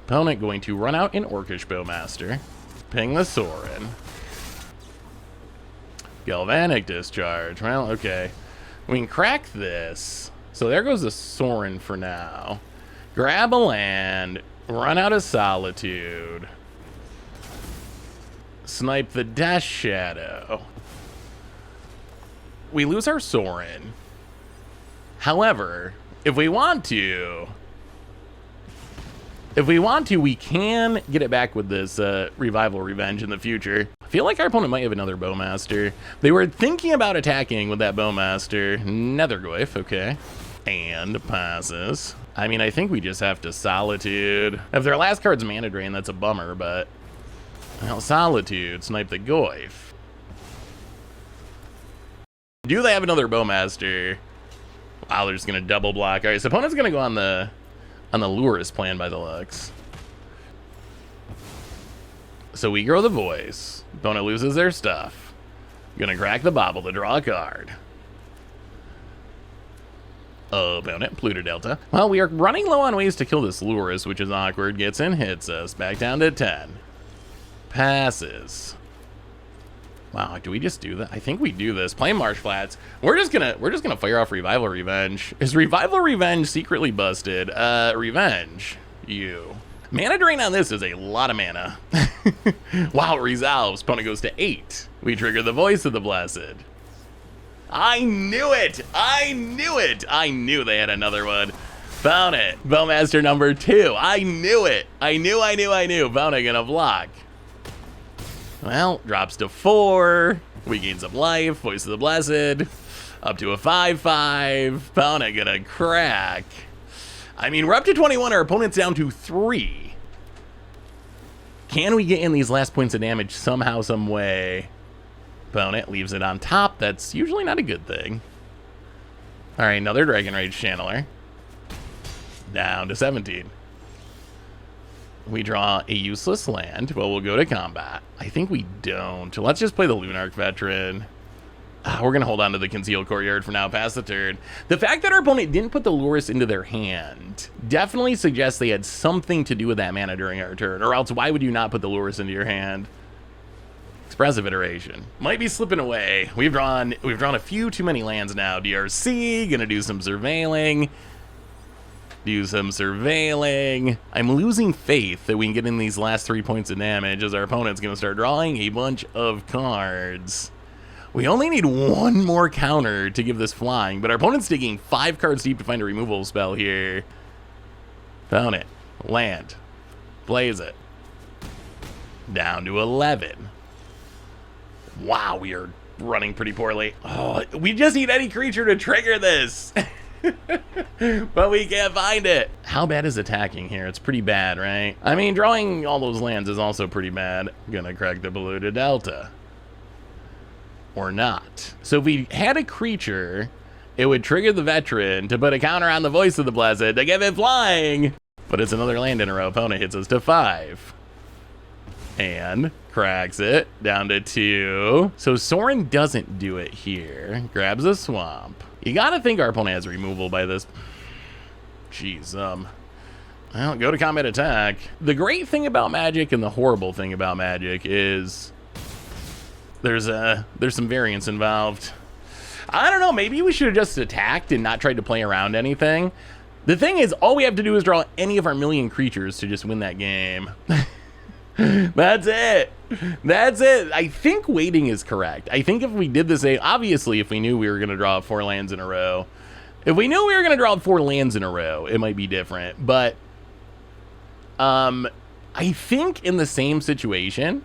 Opponent going to run out an Orcish Bowmaster. Ping the Sorin. Galvanic Discharge. Well, okay. We can crack this. So there goes the Sorin for now. Grab a land. Run out of Solitude. Snipe the Death Shadow. We lose our Sorin. However, if we want to, we can get it back with this Revival Revenge in the future. I feel like our opponent might have another Bowmaster. They were thinking about attacking with that Bowmaster. Nethergoyf, okay. And passes. I mean, I think we just have to Solitude. If their last card's Mana Drain, that's a bummer, but... Well, Solitude, snipe the Goyf. Do they have another Bowmaster? Wow, they're just gonna double block. All right, so opponent's gonna go on the Lurus plan by the looks. So we grow the Voice. Opponent loses their stuff. Gonna crack the Bobble to draw a card. Opponent, Polluted Delta. Well, we are running low on ways to kill this Lurus, which is awkward. Gets in, hits us. Back down to 10. Passes. Wow, do we just do that? I think we do this. Play Marsh Flats. We're just gonna fire off Revival Revenge. Is Revival Revenge secretly busted? Revenge. You. Mana drain on this is a lot of mana. Wow, it resolves. Opponent goes to 8. We trigger the Voice of the Blessed. I knew it! I knew it! I knew they had another one. Found it. Bowmaster number 2. I knew it. I knew. Found it, gonna block. Well, drops to 4. We gain some life. Voice of the Blessed. Up to a 5/5. Found it, gonna crack. I mean, we're up to 21. Our opponent's down to 3. Can we get in these last points of damage somehow, some way? Opponent leaves it on top. That's usually not a good thing. All right, another Dragon Rage Channeler. Down to 17. We draw a useless land. Well, we'll go to combat. I think we don't. Let's just play the Lunarch Veteran. We're going to hold on to the Concealed Courtyard for now, past the turn. The fact that our opponent didn't put the Lurus into their hand definitely suggests they had something to do with that mana during our turn, or else why would you not put the Lurus into your hand? Expressive Iteration. Might be slipping away. We've drawn a few too many lands now. DRC, gonna do some surveilling. I'm losing faith that we can get in these last 3 points of damage as our opponent's gonna start drawing a bunch of cards. We only need one more counter to give this flying, but our opponent's digging 5 cards deep to find a removal spell here. Found it. Land. Plays it. Down to 11. Wow, we are running pretty poorly. Oh, we just need any creature to trigger this. But we can't find it. How bad is attacking here? It's pretty bad, right? I mean, drawing all those lands is also pretty bad. Gonna crack the Polluted Delta. Or not. So if we had a creature, it would trigger the Veteran to put a counter on the Voice of the Blessed to give it flying. But it's another land in a row. Opponent hits us to 5. And Cracks it down to 2. So Sorin doesn't do it here. Grabs a swamp. You gotta think our opponent has removal by this. Jeez, well, go to combat attack. The great thing about Magic and the horrible thing about Magic is there's some variance involved. I don't know, maybe we should have just attacked and not tried to play around anything. The thing is, all we have to do is draw any of our million creatures to just win that game. That's it. That's it. I think waiting is correct. I think if we did this, obviously, if we knew we were going to draw 4 lands in a row, if we knew we were going to draw 4 lands in a row, it might be different. But I think in the same situation,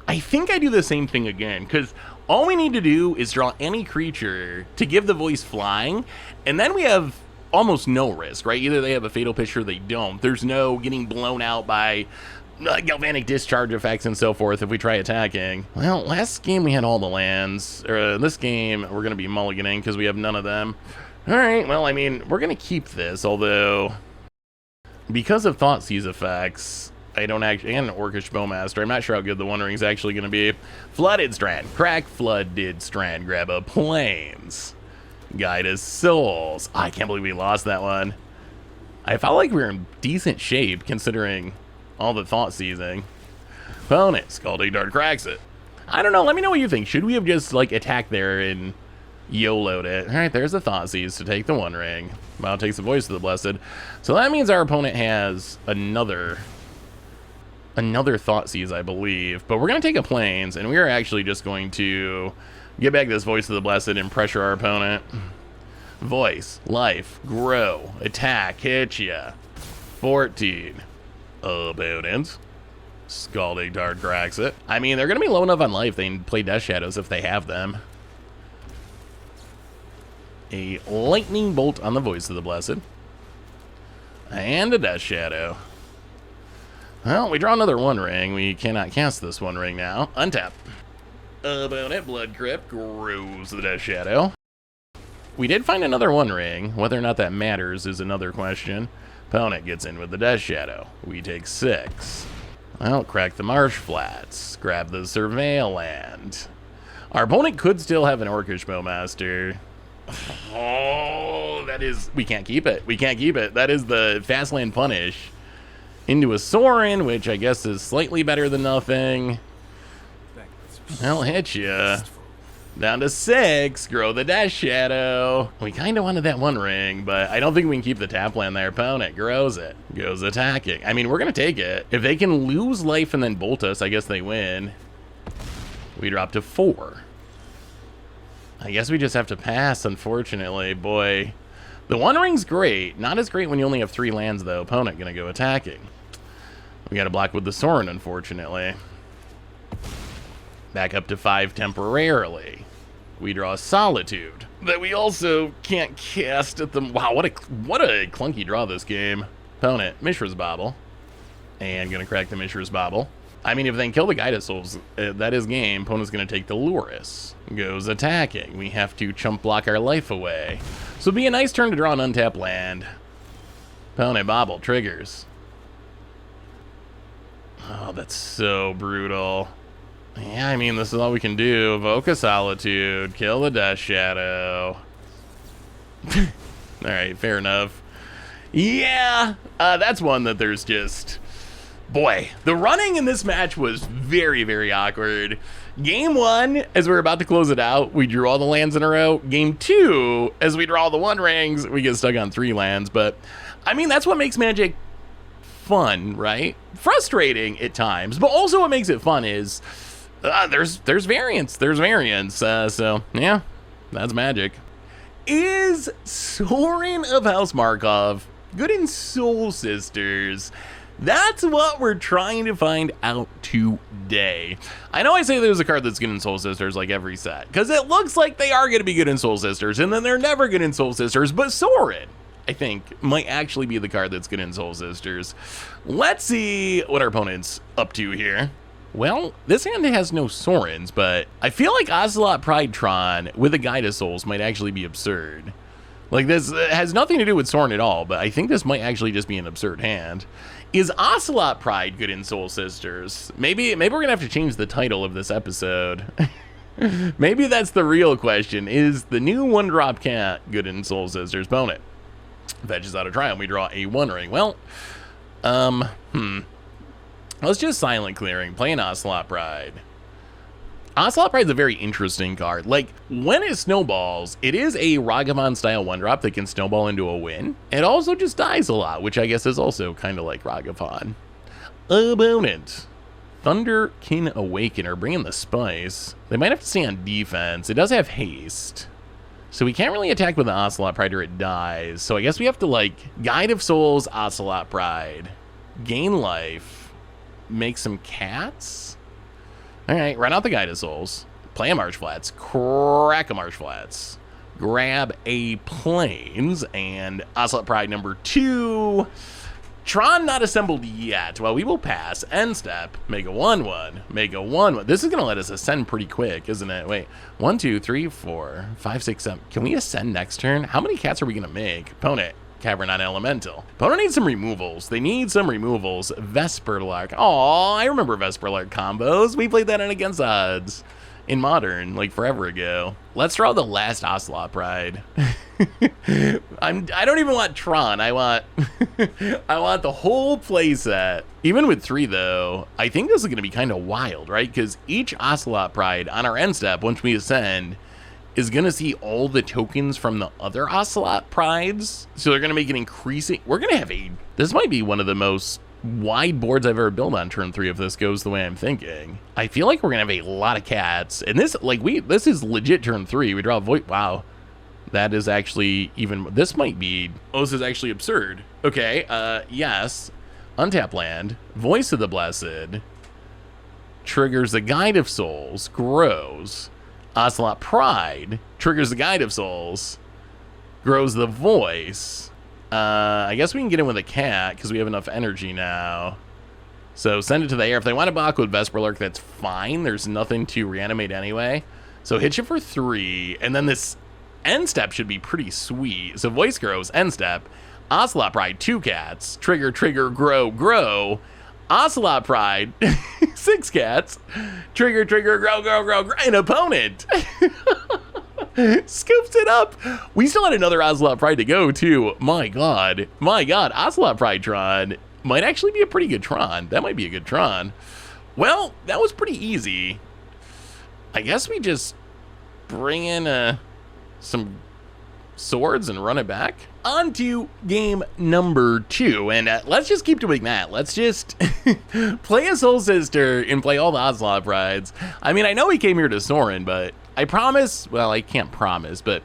I think I do the same thing again, because all we need to do is draw any creature to give the voice flying, and then we have almost no risk, right? Either they have a fatal pitch or they don't. There's no getting blown out by galvanic discharge effects and so forth if we try attacking. Well, last game we had all the lands. This game we're going to be mulliganing because we have none of them. All right, well, I mean, we're going to keep this, although because of Thoughtseize effects, I don't actually, and an Orcish Bowmaster, I'm not sure how good the One Ring's actually going to be. Flooded Strand, crack Flooded Strand, grab a Plains. Guide his Souls. I can't believe we lost that one. I felt like we were in decent shape considering all the thought seizing. Opponent, Scalding Dart cracks it. I don't know, let me know what you think. Should we have just like attacked there and YOLO'd it? Alright, there's the Thought Seize to take the One Ring. Wow, takes the Voice of the Blessed. So that means our opponent has another Thought Seize, I believe. But we're going to take a Plains, and we are actually just going to get back this Voice of the Blessed and pressure our opponent. Voice, life, grow, attack, hit ya. 14. Opponent. Scalding Dart cracks it. I mean, they're going to be low enough on life. They can play Death Shadows if they have them. A Lightning Bolt on the Voice of the Blessed. And a Death Shadow. Well, we draw another One Ring. We cannot cast this One Ring now. Untap. Opponent, Blood Crypt, grows the Death Shadow. We did find another One Ring. Whether or not that matters is another question. Opponent gets in with the Death Shadow. We take 6. Well, crack the Marsh Flats. Grab the Surveil Land. Our opponent could still have an Orcish Bowmaster. Oh, that is... We can't keep it. We can't keep it. That is the Fastland Punish. Into a Sorin, which I guess is slightly better than nothing. I'll hit ya. Down to 6. Grow the Death Shadow. We kind of wanted that One Ring, but I don't think we can keep the tap land there. Opponent grows it. Goes attacking. I mean, we're going to take it. If they can lose life and then bolt us, I guess they win. We drop to 4. I guess we just have to pass, unfortunately. Boy, the One Ring's great. Not as great when you only have 3 lands, though. Opponent going to go attacking. We got to block with the Sorin, unfortunately. Back up to 5 temporarily. We draw Solitude that we also can't cast at the... Wow, what a clunky draw this game. Opponent, Mishra's Bauble. And going to crack the Mishra's Bauble. I mean, if they can kill the Guided Souls, that is game. Opponent's going to take the Lurrus. Goes attacking. We have to chump block our life away. So it'd be a nice turn to draw an untapped land. Opponent, Bauble, triggers. Oh, that's so brutal. Yeah, I mean, this is all we can do. Evoke a Solitude. Kill the Death Shadow. Alright, fair enough. Yeah, that's one that there's just... Boy, the running in this match was very, very awkward. Game 1, as we're about to close it out, we drew all the lands in a row. Game 2, as we draw all the One Rings, we get stuck on 3 lands. But, I mean, that's what makes Magic fun, right? Frustrating at times, but also what makes it fun is... there's variance. There's variance. So, yeah, that's Magic. Is Sorin of House Markov good in Soul Sisters? That's what we're trying to find out today. I know I say there's a card that's good in Soul Sisters like every set, because it looks like they are going to be good in Soul Sisters, and then they're never good in Soul Sisters, but Sorin, I think, might actually be the card that's good in Soul Sisters. Let's see what our opponent's up to here. Well, this hand has no Sorins, but I feel like Ocelot Pridetron with a Guide of Souls might actually be absurd. Like, this has nothing to do with Sorin at all, but I think this might actually just be an absurd hand. Is Ocelot Pride good in Soul Sisters? Maybe we're gonna have to change the title of this episode. Maybe that's the real question. Is the new 1-drop cat good in Soul Sisters? Opponent fetches out a triumph. We draw a 1 ring. Well, let's just silent clearing. Play an Ocelot Pride. Ocelot Pride is a very interesting card. Like, when it snowballs, it is a Ragavan style 1-drop that can snowball into a win. It also just dies a lot, which I guess is also kind of like Ragavan. Opponent. Thunderkin Awakener, bringing the spice. They might have to stay on defense. It does have haste. So we can't really attack with the Ocelot Pride or it dies. So I guess we have to, like, Guide of Souls, Ocelot Pride. Gain life. Make some cats. All right, run out the Guide of Souls. Play a Marsh Flats. Crack a Marsh Flats. Grab a Plains. And Ocelot Pride number 2. Tron not assembled yet. Well, we will pass. End step. Make a 1/1. Make a 1/1. This is going to let us ascend pretty quick, isn't it? Wait. 1, 2, 3, 4, 5, 6, 7. Can we ascend next turn? How many cats are we going to make? Opponent. Cavern on Elemental. Opponent needs some removals. They need some removals. Vesperlark. Aw, I remember Vesperlark combos. We played that in Against Odds in Modern, like forever ago. Let's draw the last Ocelot Pride. I don't even want Tron. I want I want the whole playset. Even with 3 though, I think this is gonna be kind of wild, right? Because each Ocelot Pride on our end step, once we ascend, is gonna see all the tokens from the other Ocelot Prides. So they're gonna make it increasing. We're gonna have this might be one of the most wide boards I've ever built on turn 3 if this goes the way I'm thinking. I feel like we're gonna have a lot of cats. And this, like, this is legit turn 3. We draw a void. Wow. That is actually even, this might be, oh, this is actually absurd. Okay, yes. Untap land, Voice of the Blessed, triggers the Guide of Souls, grows. Ocelot Pride triggers the Guide of Souls, grows the Voice. I guess we can get in with a cat because we have enough energy now. So send it to the air. If they want to block with Vesperlark, that's fine. There's nothing to reanimate anyway. So hit you for 3, and then this end step should be pretty sweet. So Voice grows, end step. Ocelot Pride, 2 cats. Trigger, trigger, grow, grow. Ocelot Pride, 6 cats. Trigger, trigger, grow, grow, grow, grow. An opponent. Scoops it up. We still had another Ocelot Pride to go, too. My God. My God. Ocelot Pride Tron might actually be a pretty good Tron. That might be a good Tron. Well, that was pretty easy. I guess we just bring in some swords and run it back. On to game number 2, and let's just keep doing that. Let's just play a Soul Sister and play all the Ocelot Prides. I mean, I know we came here to Sorin, but I promise, well, I can't promise, but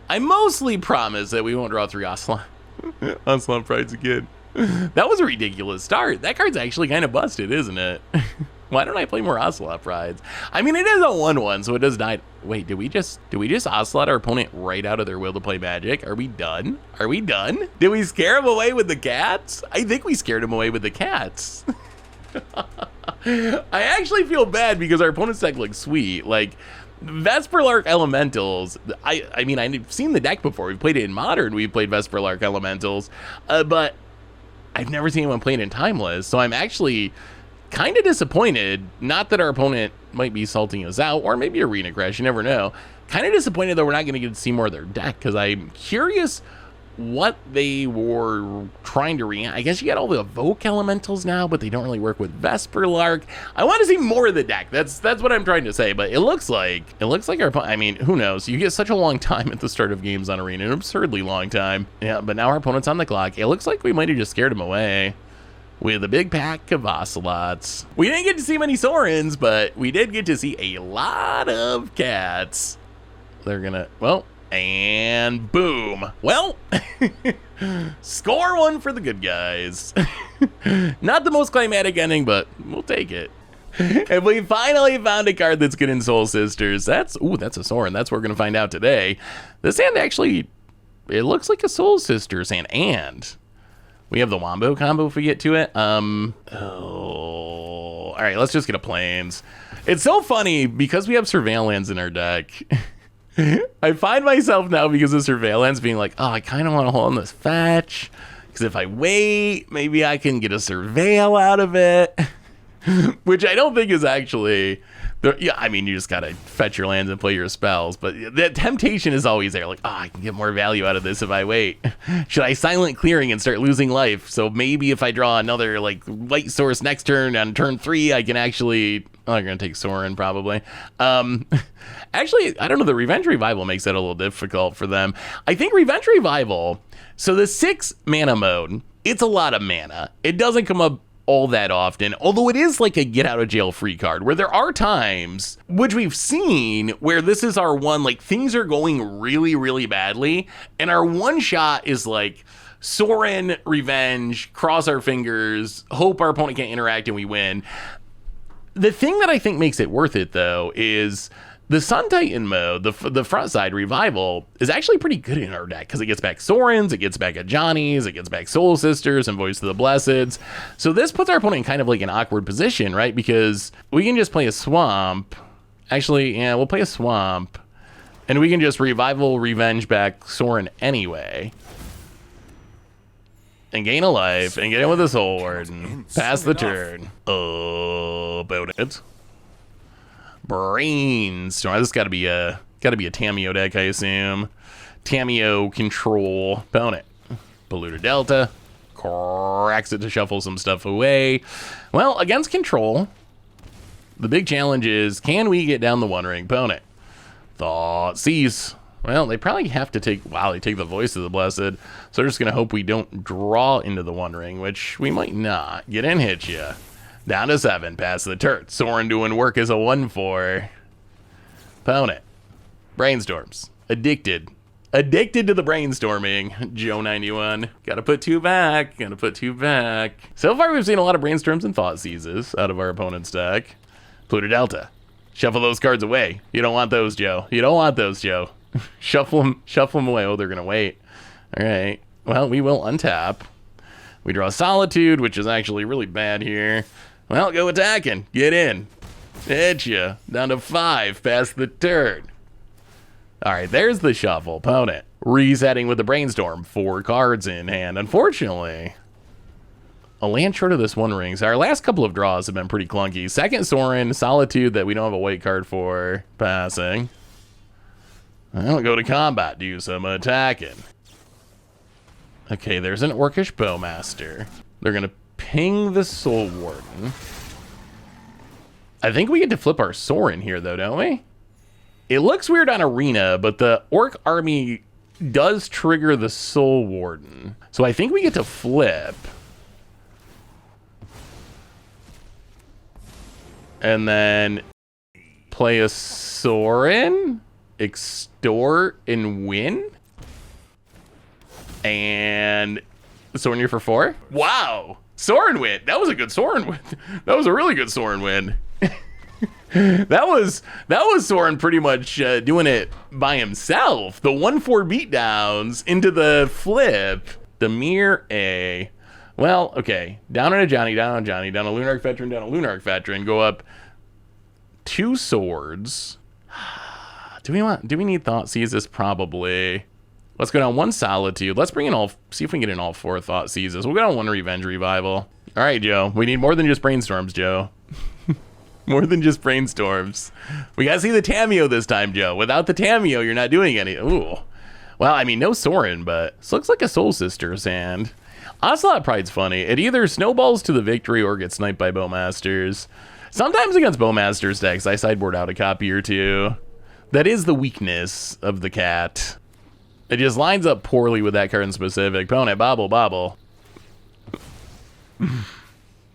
I mostly promise that we won't draw 3 Ocelot Prides again. That was a ridiculous start. That card's actually kind of busted, isn't it? Why don't I play more Ocelot Prides? I mean, it is a 1/1, so it does die. Wait, did we just Ocelot our opponent right out of their will to play Magic? Are we done? Are we done? Did we scare him away with the cats? I think we scared him away with the cats. I actually feel bad because our opponent's deck looks sweet. Like, Vesperlark Elementals, I mean, I've seen the deck before. We've played it in Modern. We've played Vesperlark Elementals, but I've never seen anyone play it in Timeless, so I'm actually kind of disappointed. Not that our opponent might be salting us out, or maybe Arena Crash, you never know. Kind of disappointed that we're not going to get to see more of their deck, because I'm curious what they were trying to I guess you got all the Evoke Elementals now, but they don't really work with Vesperlark. I want to see more of the deck. That's what I'm trying to say, but it looks like our opponent, I mean, who knows? You get such a long time at the start of games on Arena, an absurdly long time. Yeah, but now our opponent's on the clock. It looks like we might have just scared him away with a big pack of Ocelots. We didn't get to see many Sorins, but we did get to see a lot of cats. They're gonna, well, and boom. Well, score 1 for the good guys. Not the most climatic ending, but we'll take it. And we finally found a card that's good in Soul Sisters. That's a Sorin. That's what we're gonna find out today. This hand actually, it looks like a Soul Sisters hand, and we have the Wombo combo if we get to it. All right, let's just get a Plains. It's so funny because we have Surveillance in our deck. I find myself now, because of surveillance, being like, oh, I kind of want to hold on this fetch, because if I wait, maybe I can get a surveil out of it. Which I don't think is actually... Yeah, I mean, you just gotta fetch your lands and play your spells, but the temptation is always there. Like, oh, I can get more value out of this if I wait. Should I silent clearing and start losing life? So maybe if I draw another like light source next turn on turn 3, I can actually... Oh, I'm gonna take Sorin probably. Actually, I don't know. The Revenge Revival makes that a little difficult for them. I think Revenge Revival. So the 6 mana mode, it's a lot of mana. It doesn't come up all that often, although it is like a get out of jail free card, where there are times, which we've seen, where this is our one, like things are going really, really badly, and our one shot is like Sorin, Revenge, cross our fingers, hope our opponent can't interact and we win. The thing that I think makes it worth it, though, is the Sun Titan mode, the front side Revival, is actually pretty good in our deck, because it gets back Sorins, it gets back Ajani's, it gets back Soul Sisters and Voice of the Blesseds. So this puts our opponent in kind of like an awkward position, right? Because we can just play a Swamp. Actually, yeah, we'll play a Swamp, and we can just Revival, Revenge back Sorin anyway, and gain a life, and get in with a Soul Warden. Pass the turn. About it. Brainstorm. This got to be a Tamiyo deck, I assume. Tamiyo control opponent. Polluter Delta cracks it to shuffle some stuff away. Well, against control, the big challenge is, can we get down the One Ring opponent? Thought Seize. Well, they probably have to take... Wow, they take the Voice of the Blessed. So they're just going to hope we don't draw into the One Ring, which we might not. Get in, hit ya. Down to 7, pass the turn. Sorin doing work as a 1/4. Opponent. Brainstorms. Addicted to the brainstorming. Joe 91. Gotta put 2 back. So far, we've seen a lot of brainstorms and thought seizes out of our opponent's deck. Polluter Delta. Shuffle those cards away. You don't want those, Joe. Shuffle them away. Oh, they're gonna wait. All right. Well, we will untap. We draw Solitude, which is actually really bad here. Well, go attacking. Get in. Hit ya. Down to 5. Pass the turn. All right, there's the shuffle. Opponent. Resetting with the Brainstorm. 4 cards in hand. Unfortunately, a land short of this One Ring. So our last couple of draws have been pretty clunky. Second Sorin. Solitude that we don't have a white card for. Passing. I'll go to combat. Do some attacking. Okay, there's an Orcish Bowmaster. They're going to ping the Soul Warden. I think we get to flip our Sorin here, though, don't we? It looks weird on Arena, but the Orc army does trigger the Soul Warden. So I think we get to flip. And then play a Sorin, extort, and win? And Sorin here for 4. Wow, Sorin win. That was a good Sorin win. That was a really good Sorin win. that was Sorin pretty much doing it by himself. The 1/4 beatdowns into the flip. Demir A. Well, okay. Down on a Johnny, down a Lunarch Veteran, down a Lunarch Veteran. Go up 2 swords. Do we need Thought Seizes? Probably. Let's go down 1 Solitude. Let's bring in all, see if we can get in all 4 Thought Seizes. We'll go down 1 Revenge Revival. All right, Joe. We need more than just Brainstorms, Joe. More than just Brainstorms. We got to see the Tamiyo this time, Joe. Without the Tamiyo, you're not doing any. Ooh. Well, I mean, no Sorin, but this looks like a Soul Sister's hand. Ocelot Pride's funny. It either snowballs to the victory or gets sniped by Bowmasters. Sometimes against Bowmasters decks, I sideboard out a copy or 2. That is the weakness of the cat. It just lines up poorly with that card in specific. Opponent, bobble.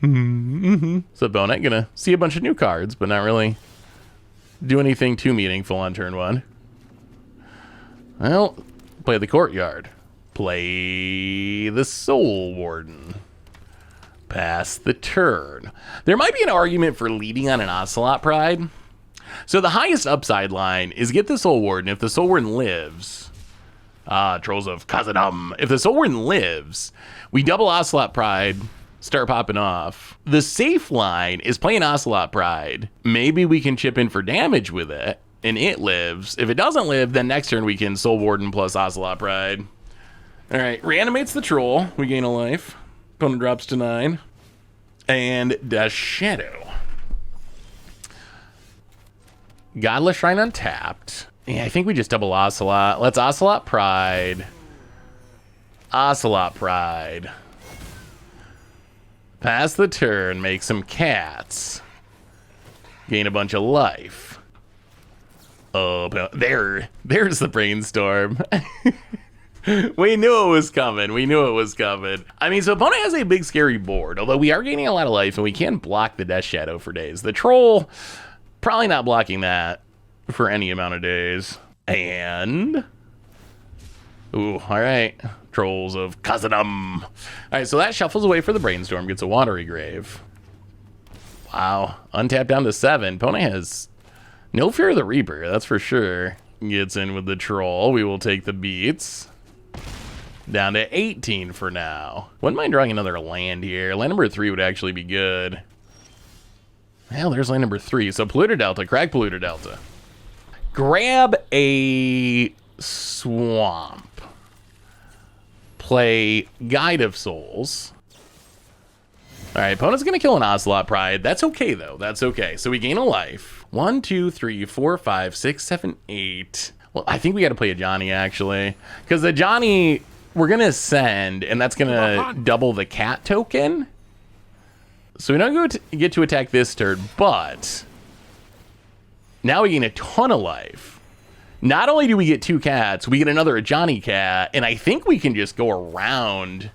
So opponent gonna see a bunch of new cards, but not really do anything too meaningful on turn 1. Well, play the Courtyard. Play the Soul Warden. Pass the turn. There might be an argument for leading on an Ocelot Pride. So the highest upside line is get the Soul Warden. If the Soul Warden lives... Trolls of Khazad-dûm. If the Soul Warden lives, we double Ocelot Pride, start popping off. The safe line is playing Ocelot Pride. Maybe we can chip in for damage with it, and it lives. If it doesn't live, then next turn we can Soul Warden plus Ocelot Pride. All right, reanimates the troll. We gain a life. Opponent drops to 9. And Death Shadow. Godless Shrine untapped. Yeah, I think we just double Ocelot. Let's Ocelot Pride. Ocelot Pride. Pass the turn, make some cats. Gain a bunch of life. Oh, there's the brainstorm. We knew it was coming. We knew it was coming. I mean, so opponent has a big scary board, although we are gaining a lot of life and we can block the Death Shadow for days. The troll, probably not blocking that for any amount of days. And ooh, all right. Trolls of Khazad-dûm. All right, so that shuffles away for the brainstorm, gets a Watery Grave. Wow, untapped down to 7. Opponent has no Fear of the Reaper, that's for sure. Gets in with the troll. We will take the beats. Down to 18 for now. Wouldn't mind drawing another land here. Land number 3 would actually be good. Well, there's land number 3. So Polluter Delta, crack Polluter Delta. Grab a swamp. Play Guide of Souls. All right, opponent's gonna kill an Ocelot Pride. That's okay though, that's okay. So we gain a life. 1, 2, 3, 4, 5, 6, 7, 8. Well, I think we gotta play a Johnny actually. Because the Johnny, we're gonna send, and that's gonna double the cat token. So we don't get to attack this turn, but now we gain a ton of life. Not only do we get 2 cats, we get another Johnny cat, and I think we can just go around.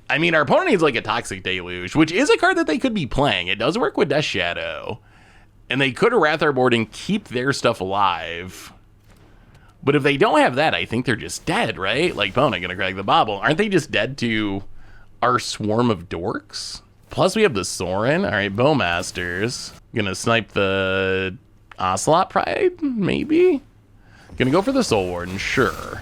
I mean, our opponent needs like a Toxic Deluge, which is a card that they could be playing. It does work with Death Shadow, and they could Wrath our board and keep their stuff alive. But if they don't have that, I think they're just dead, right? Like, opponent gonna crack the bobble. Aren't they just dead to our Swarm of Dorks? Plus, we have the Sorin. All right, Bowmasters. Gonna snipe the Ocelot Pride, maybe? Gonna go for the Soul Warden, sure.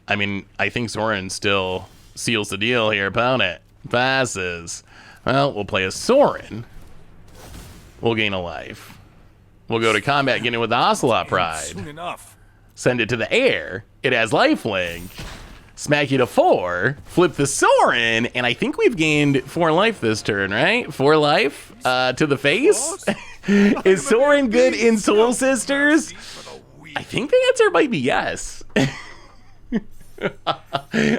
I mean, I think Sorin still seals the deal here. Opponent passes. Well, we'll play a Sorin. We'll gain a life. We'll go to combat, get in with the Ocelot Pride. Soon enough. Send it to the air. It has lifelink. Smack you to 4. Flip the Sorin, and I think we've gained 4 life this turn, right? 4 life to the face. Is Sorin good in Soul Sisters? I think the answer might be yes.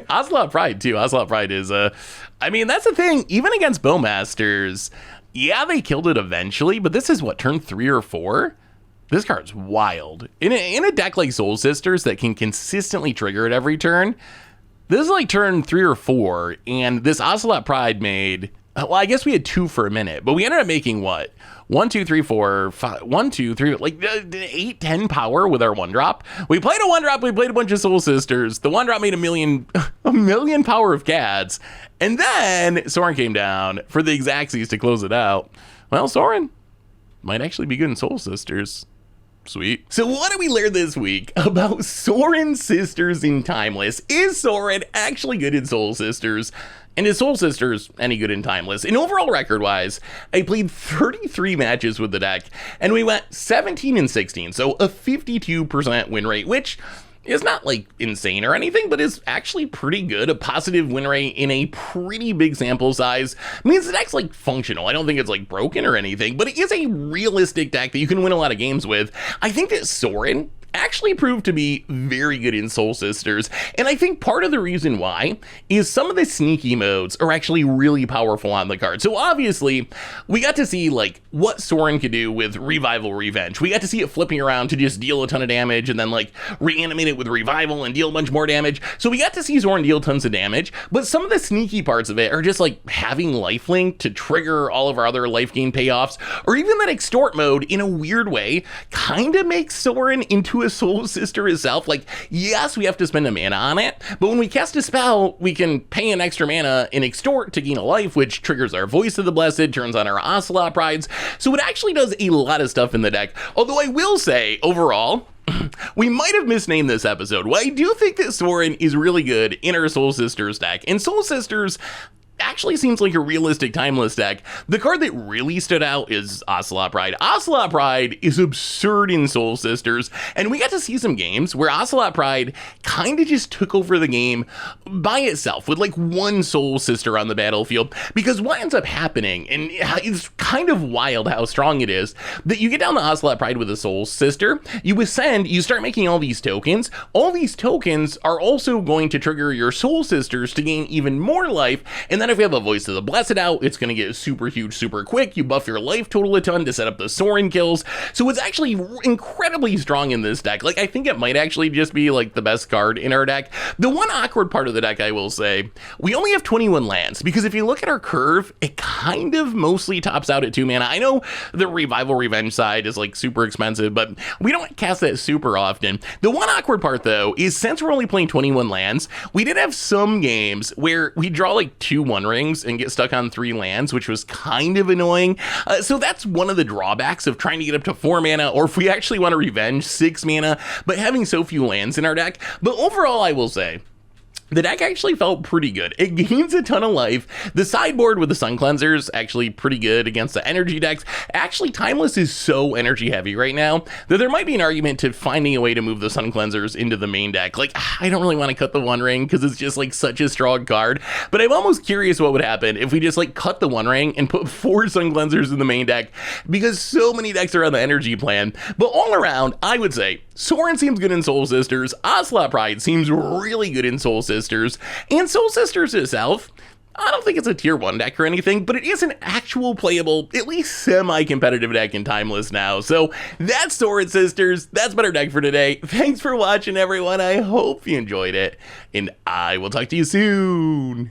Ocelot Pride too. Ocelot Pride is I mean, that's the thing. Even against Bowmasters, yeah, they killed it eventually, but this is what, turn 3 or 4? This card's wild. In a deck like Soul Sisters that can consistently trigger it every turn, this is like turn 3 or 4, and this Ocelot Pride made, well, I guess we had 2 for a minute, but we ended up making what? 1, 2, 3, 4, 5, 1, 2, 3, like 8, 10 power with our 1-drop. We played a 1-drop, we played a bunch of Soul Sisters. The 1-drop made a million power of cats. And then Sorin came down for the Xaxes to close it out. Well, Sorin might actually be good in Soul Sisters. Sweet. So what did we learn this week about Sorin Sisters in Timeless? Is Sorin actually good in Soul Sisters? And is Soul Sisters any good in Timeless? And overall record-wise, I played 33 matches with the deck, and we went 17 and 16, so a 52% win rate, which is not like insane or anything, but is actually pretty good. A positive win rate in a pretty big sample size means the deck's like functional. I don't think it's like broken or anything, but it is a realistic deck that you can win a lot of games with. I think that Sorin actually proved to be very good in Soul Sisters, and I think part of the reason why is some of the sneaky modes are actually really powerful on the card. So obviously, we got to see like what Sorin could do with Revival Revenge. We got to see it flipping around to just deal a ton of damage and then like reanimate it with Revival and deal a bunch more damage. So we got to see Sorin deal tons of damage, but some of the sneaky parts of it are just like having lifelink to trigger all of our other life gain payoffs, or even that extort mode in a weird way kind of makes Sorin into a Soul Sister itself. Like, yes, we have to spend a mana on it, but when we cast a spell, we can pay an extra mana in extort to gain a life, which triggers our Voice of the Blessed, turns on our Ocelot Prides. So it actually does a lot of stuff in the deck. Although I will say, overall, we might have misnamed this episode. Well, I do think that Sorin is really good in our Soul Sisters deck. And Soul Sisters, actually seems like a realistic timeless deck. The card that really stood out is Ocelot Pride. Ocelot Pride is absurd in Soul Sisters, and we got to see some games where Ocelot Pride kind of just took over the game by itself with like one Soul Sister on the battlefield, because what ends up happening, and it's kind of wild how strong it is, that you get down the Ocelot Pride with a Soul Sister, you ascend, you start making all these tokens. All these tokens are also going to trigger your Soul Sisters to gain even more life, and then if you have a Voice of the Blessed out, it's going to get super huge super quick. You buff your life total a ton to set up the Sorin kills, so it's actually incredibly strong in this deck. Like, I think it might actually just be like the best card in our deck. The one awkward part of the deck, I will say, we only have 21 lands, because if you look at our curve, it kind of mostly tops out at 2 mana. I know the Revival Revenge side is like super expensive, but we don't cast that super often. The one awkward part though is, since we're only playing 21 lands, we did have some games where we draw like 2 One Rings and get stuck on 3 lands, which was kind of annoying. So that's one of the drawbacks of trying to get up to 4 mana, or if we actually want to revenge, 6 mana, but having so few lands in our deck. But overall, I will say, the deck actually felt pretty good. It gains a ton of life. The sideboard with the Sun Cleansers actually pretty good against the energy decks. Actually, Timeless is so energy heavy right now that there might be an argument to finding a way to move the Sun Cleansers into the main deck. Like, I don't really want to cut the One Ring because it's just like such a strong card, but I'm almost curious what would happen if we just like cut the One Ring and put 4 Sun Cleansers in the main deck, because so many decks are on the energy plan. But all around, I would say Sorin seems good in Soul Sisters, Ocelot Pride seems really good in Soul Sisters, and Soul Sisters itself, I don't think it's a tier 1 deck or anything, but it is an actual playable, at least semi-competitive deck in Timeless now. So that's Sorin Sisters. That's been our deck for today. Thanks for watching, everyone. I hope you enjoyed it, and I will talk to you soon.